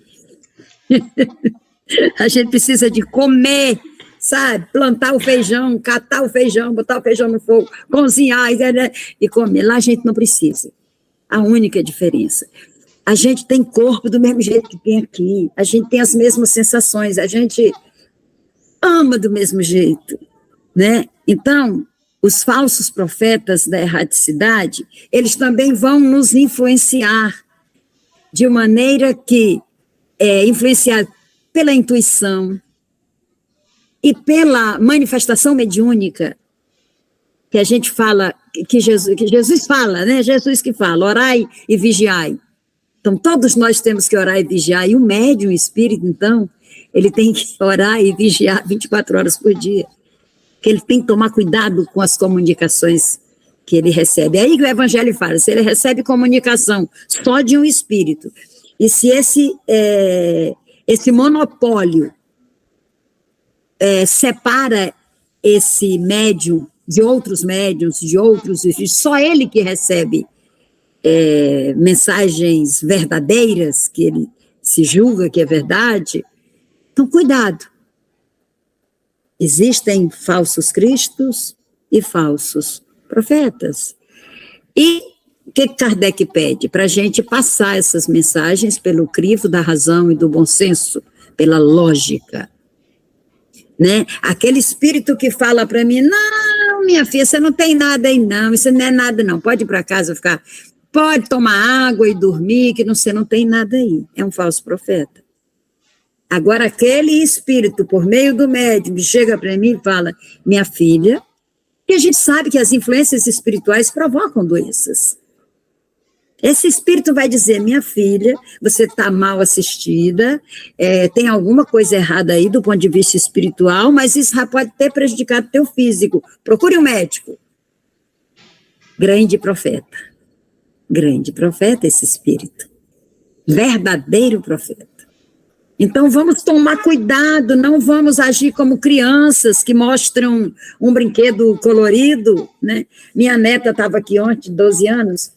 A gente precisa de comer, sabe? Plantar o feijão, catar o feijão, botar o feijão no fogo, cozinhar e comer. Lá a gente não precisa. A única diferença. A gente tem corpo do mesmo jeito que tem aqui. A gente tem as mesmas sensações. A gente ama do mesmo jeito, né? Então, os falsos profetas da erraticidade, eles também vão nos influenciar de maneira que influenciar pela intuição e pela manifestação mediúnica, que a gente fala, que Jesus fala, né? Jesus que fala, orai e vigiai. Então, todos nós temos que orar e vigiar, e o médium, o espírito, então, ele tem que orar e vigiar 24 horas por dia, que ele tem que tomar cuidado com as comunicações que ele recebe. É aí que o evangelho fala, se ele recebe comunicação só de um espírito, e se esse monopólio separa esse médium de outros médiuns, de outros espíritos, só ele que recebe mensagens verdadeiras, que ele se julga que é verdade, então cuidado. Existem falsos cristos e falsos profetas. E o que Kardec pede? Para a gente passar essas mensagens pelo crivo da razão e do bom senso, pela lógica. Né? Aquele espírito que fala para mim, não, minha filha, você não tem nada aí não, isso não é nada não, pode ir para casa ficar, pode tomar água e dormir, que você não tem nada aí. É um falso profeta. Agora, aquele espírito, por meio do médium, chega para mim e fala, minha filha, que a gente sabe que as influências espirituais provocam doenças. Esse espírito vai dizer, minha filha, você está mal assistida, tem alguma coisa errada aí do ponto de vista espiritual, mas isso já pode ter prejudicado teu físico. Procure um médico. Grande profeta esse espírito. Verdadeiro profeta. Então, vamos tomar cuidado, não vamos agir como crianças que mostram um brinquedo colorido, né? Minha neta estava aqui ontem, 12 anos,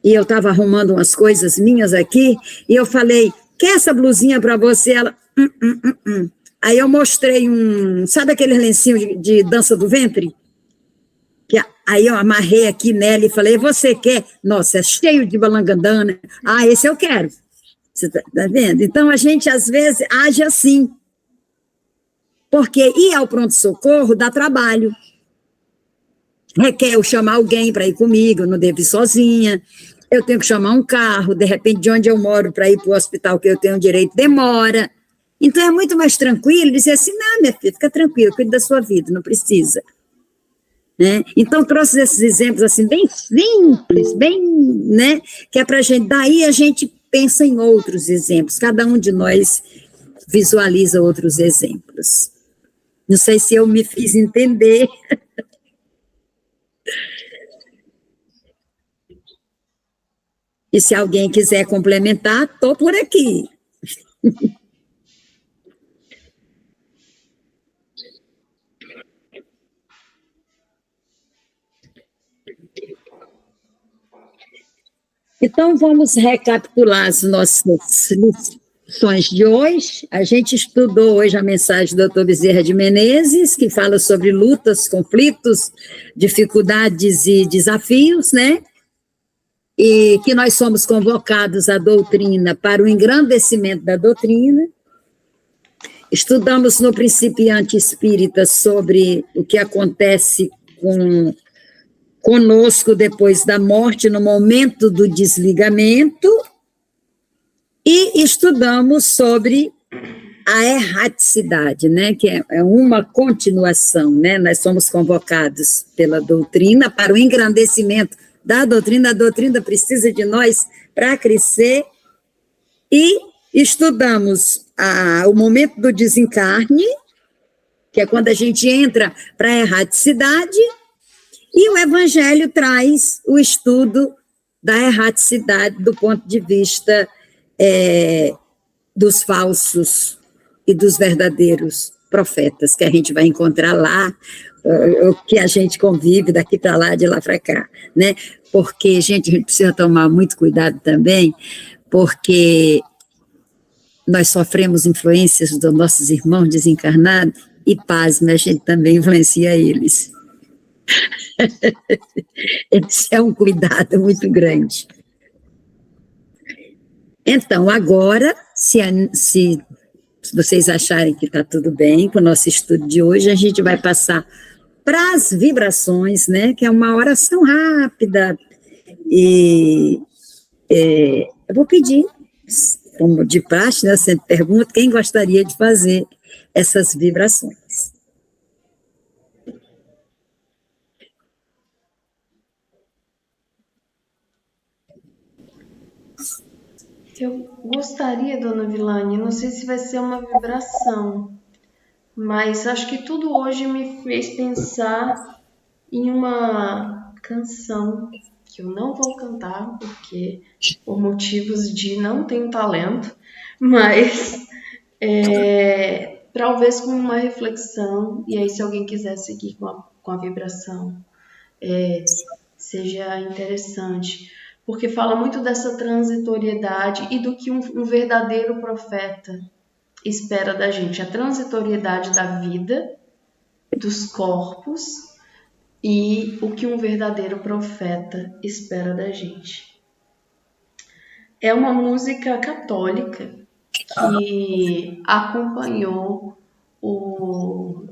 e eu estava arrumando umas coisas minhas aqui, e eu falei, quer essa blusinha para você? Ela, Aí eu mostrei sabe aquele lencinho de dança do ventre? Aí eu amarrei aqui nela e falei, você quer? Nossa, é cheio de balangandana. Ah, esse eu quero. Você está vendo? Então, a gente, às vezes, age assim. Porque ir ao pronto-socorro dá trabalho. Requer eu chamar alguém para ir comigo, eu não devo ir sozinha. Eu tenho que chamar um carro, de repente, de onde eu moro, para ir para o hospital que eu tenho direito, demora. Então, é muito mais tranquilo dizer assim, não, minha filha, fica tranquila, cuide da sua vida, não precisa. Né? Então, trouxe esses exemplos assim, bem simples, bem, né, que é para a gente, daí a gente pensa em outros exemplos, cada um de nós visualiza outros exemplos. Não sei se eu me fiz entender. E se alguém quiser complementar, estou por aqui. Então, vamos recapitular as nossas lições de hoje. A gente estudou hoje a mensagem do Dr. Bezerra de Menezes, que fala sobre lutas, conflitos, dificuldades e desafios, né? E que nós somos convocados à doutrina para o engrandecimento da doutrina. Estudamos no Principiante Espírita sobre o que acontece conosco depois da morte, no momento do desligamento, e estudamos sobre a erraticidade, né, que é uma continuação, né, nós somos convocados pela doutrina para o engrandecimento da doutrina, a doutrina precisa de nós para crescer, e estudamos o momento do desencarne, que é quando a gente entra para a erraticidade, e o Evangelho traz o estudo da erraticidade do ponto de vista dos falsos e dos verdadeiros profetas, que a gente vai encontrar lá, o que a gente convive daqui para lá, de lá para cá, né? Porque, gente, a gente precisa tomar muito cuidado também, porque nós sofremos influências dos nossos irmãos desencarnados e, pasme, a gente também influencia eles. Esse é um cuidado muito grande. Então, agora, se vocês acharem que está tudo bem com o nosso estudo de hoje, a gente vai passar para as vibrações, né, que é uma oração rápida, e eu vou pedir, como de praxe, né, eu sempre pergunto, quem gostaria de fazer essas vibrações. Eu gostaria, dona Vilane, não sei se vai ser uma vibração, mas acho que tudo hoje me fez pensar em uma canção que eu não vou cantar, porque por motivos de não tenho talento, mas talvez com uma reflexão, e aí se alguém quiser seguir com a vibração, seja interessante, porque fala muito dessa transitoriedade e do que um verdadeiro profeta espera da gente, a transitoriedade da vida, dos corpos, e o que um verdadeiro profeta espera da gente. É uma música católica que acompanhou o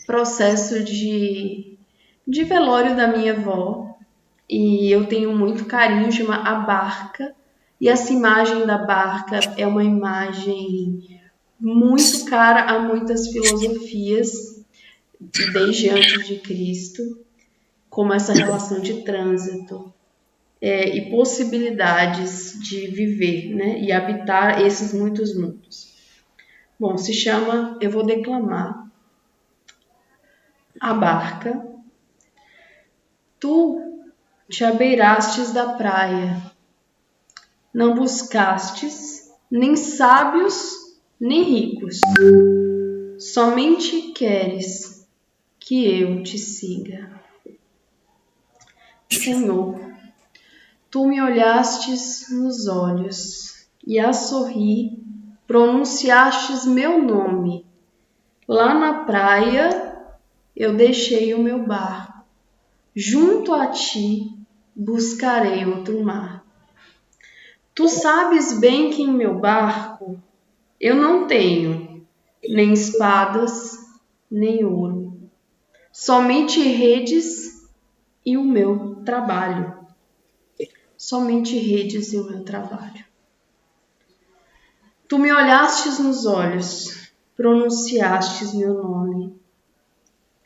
processo de velório da minha avó, e eu tenho muito carinho, chama A Barca, e essa imagem da barca é uma imagem muito cara a muitas filosofias desde antes de Cristo, como essa relação de trânsito e possibilidades de viver, né, e habitar esses muitos mundos. Bom, se chama, eu vou declamar, A Barca. Tu te abeirastes da praia, não buscastes nem sábios nem ricos, somente queres que eu te siga. Senhor, tu me olhastes nos olhos e a sorrir pronunciastes meu nome. Lá na praia eu deixei o meu barco. Junto a ti buscarei outro mar. Tu sabes bem que em meu barco eu não tenho nem espadas, nem ouro, somente redes e o meu trabalho. Somente redes e o meu trabalho. Tu me olhastes nos olhos, pronunciastes meu nome.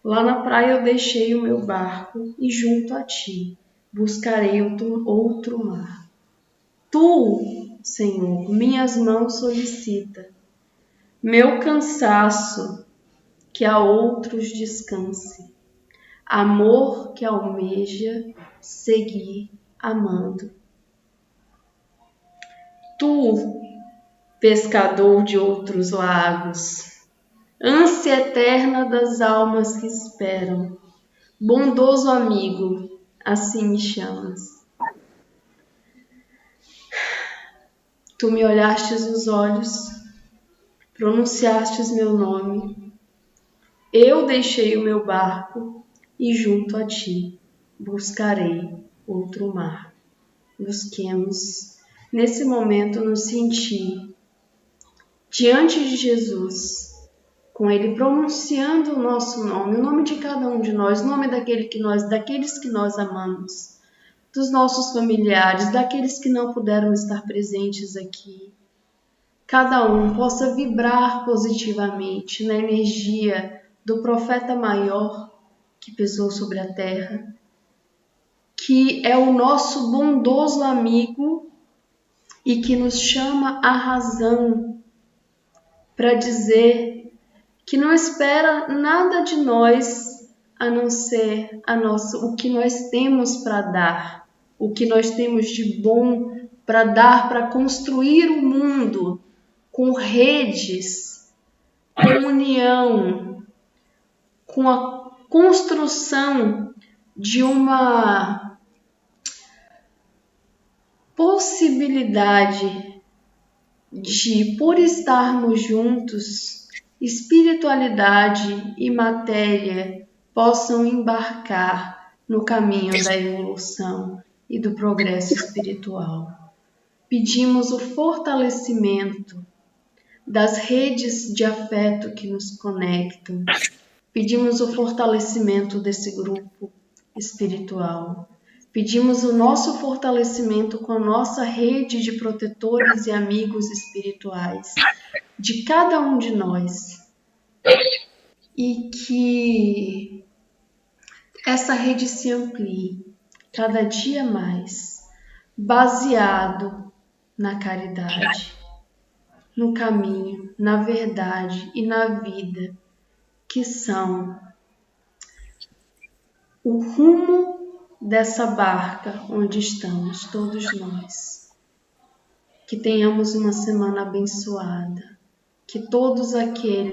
Lá na praia eu deixei o meu barco e junto a ti buscarei outro mar. Tu, Senhor, minhas mãos solicita, meu cansaço que a outros descanse, amor que almeja seguir amando. Tu, pescador de outros lagos, ânsia eterna das almas que esperam, bondoso amigo, assim me chamas. Tu me olhastes nos olhos, pronunciastes meu nome, eu deixei o meu barco e junto a ti buscarei outro mar. Busquemos, nesse momento, nos sentir diante de Jesus, com Ele pronunciando o nosso nome, o nome de cada um de nós, o nome daqueles que nós amamos, dos nossos familiares, daqueles que não puderam estar presentes aqui. Cada um possa vibrar positivamente na energia do profeta maior que pisou sobre a terra, que é o nosso bondoso amigo e que nos chama à razão para dizer que não espera nada de nós a não ser o que nós temos para dar, o que nós temos de bom para dar, para construir o mundo com redes, com união, com a construção de uma possibilidade de, por estarmos juntos, espiritualidade e matéria possam embarcar no caminho da evolução e do progresso espiritual. Pedimos o fortalecimento das redes de afeto que nos conectam. Pedimos o fortalecimento desse grupo espiritual. Pedimos o nosso fortalecimento com a nossa rede de protetores e amigos espirituais, de cada um de nós. E que essa rede se amplie cada dia mais, baseado na caridade, no caminho, na verdade e na vida, que são o rumo dessa barca onde estamos todos nós. Que tenhamos uma semana abençoada, que todos aqui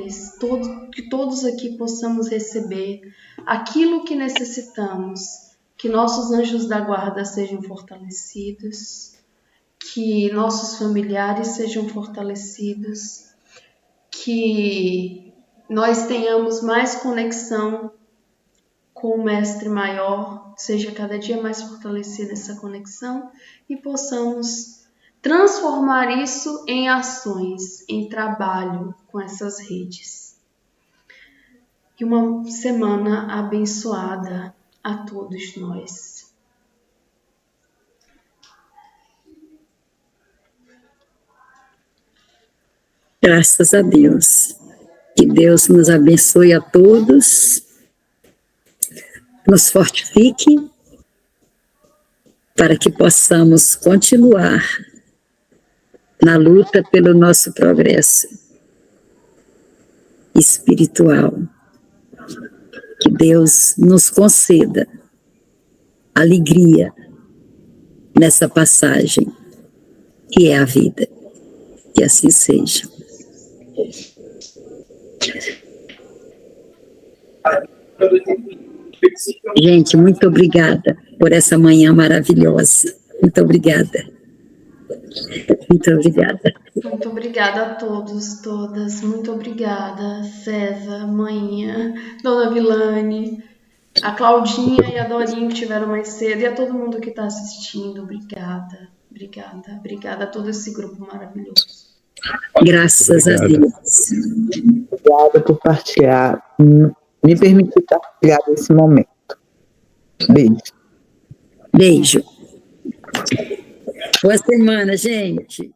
possamos receber aquilo que necessitamos, que nossos anjos da guarda sejam fortalecidos, que nossos familiares sejam fortalecidos, que nós tenhamos mais conexão com o Mestre Maior, seja cada dia mais fortalecida essa conexão e possamos transformar isso em ações, em trabalho com essas redes. E uma semana abençoada a todos nós. Graças a Deus. Que Deus nos abençoe a todos, nos fortifique, para que possamos continuar na luta pelo nosso progresso espiritual. Que Deus nos conceda alegria nessa passagem, que é a vida. Que assim seja. Gente, muito obrigada por essa manhã maravilhosa. Muito obrigada. Muito obrigada. Muito obrigada a todos, todas. Muito obrigada, César, Manhã, Dona Vilane, a Claudinha e a Dorinha que estiveram mais cedo e a todo mundo que está assistindo. Obrigada, obrigada, obrigada a todo esse grupo maravilhoso. Graças a Deus. Obrigada por partilhar, me permitir partilhar desse momento. Beijo. Beijo. Boa semana, gente.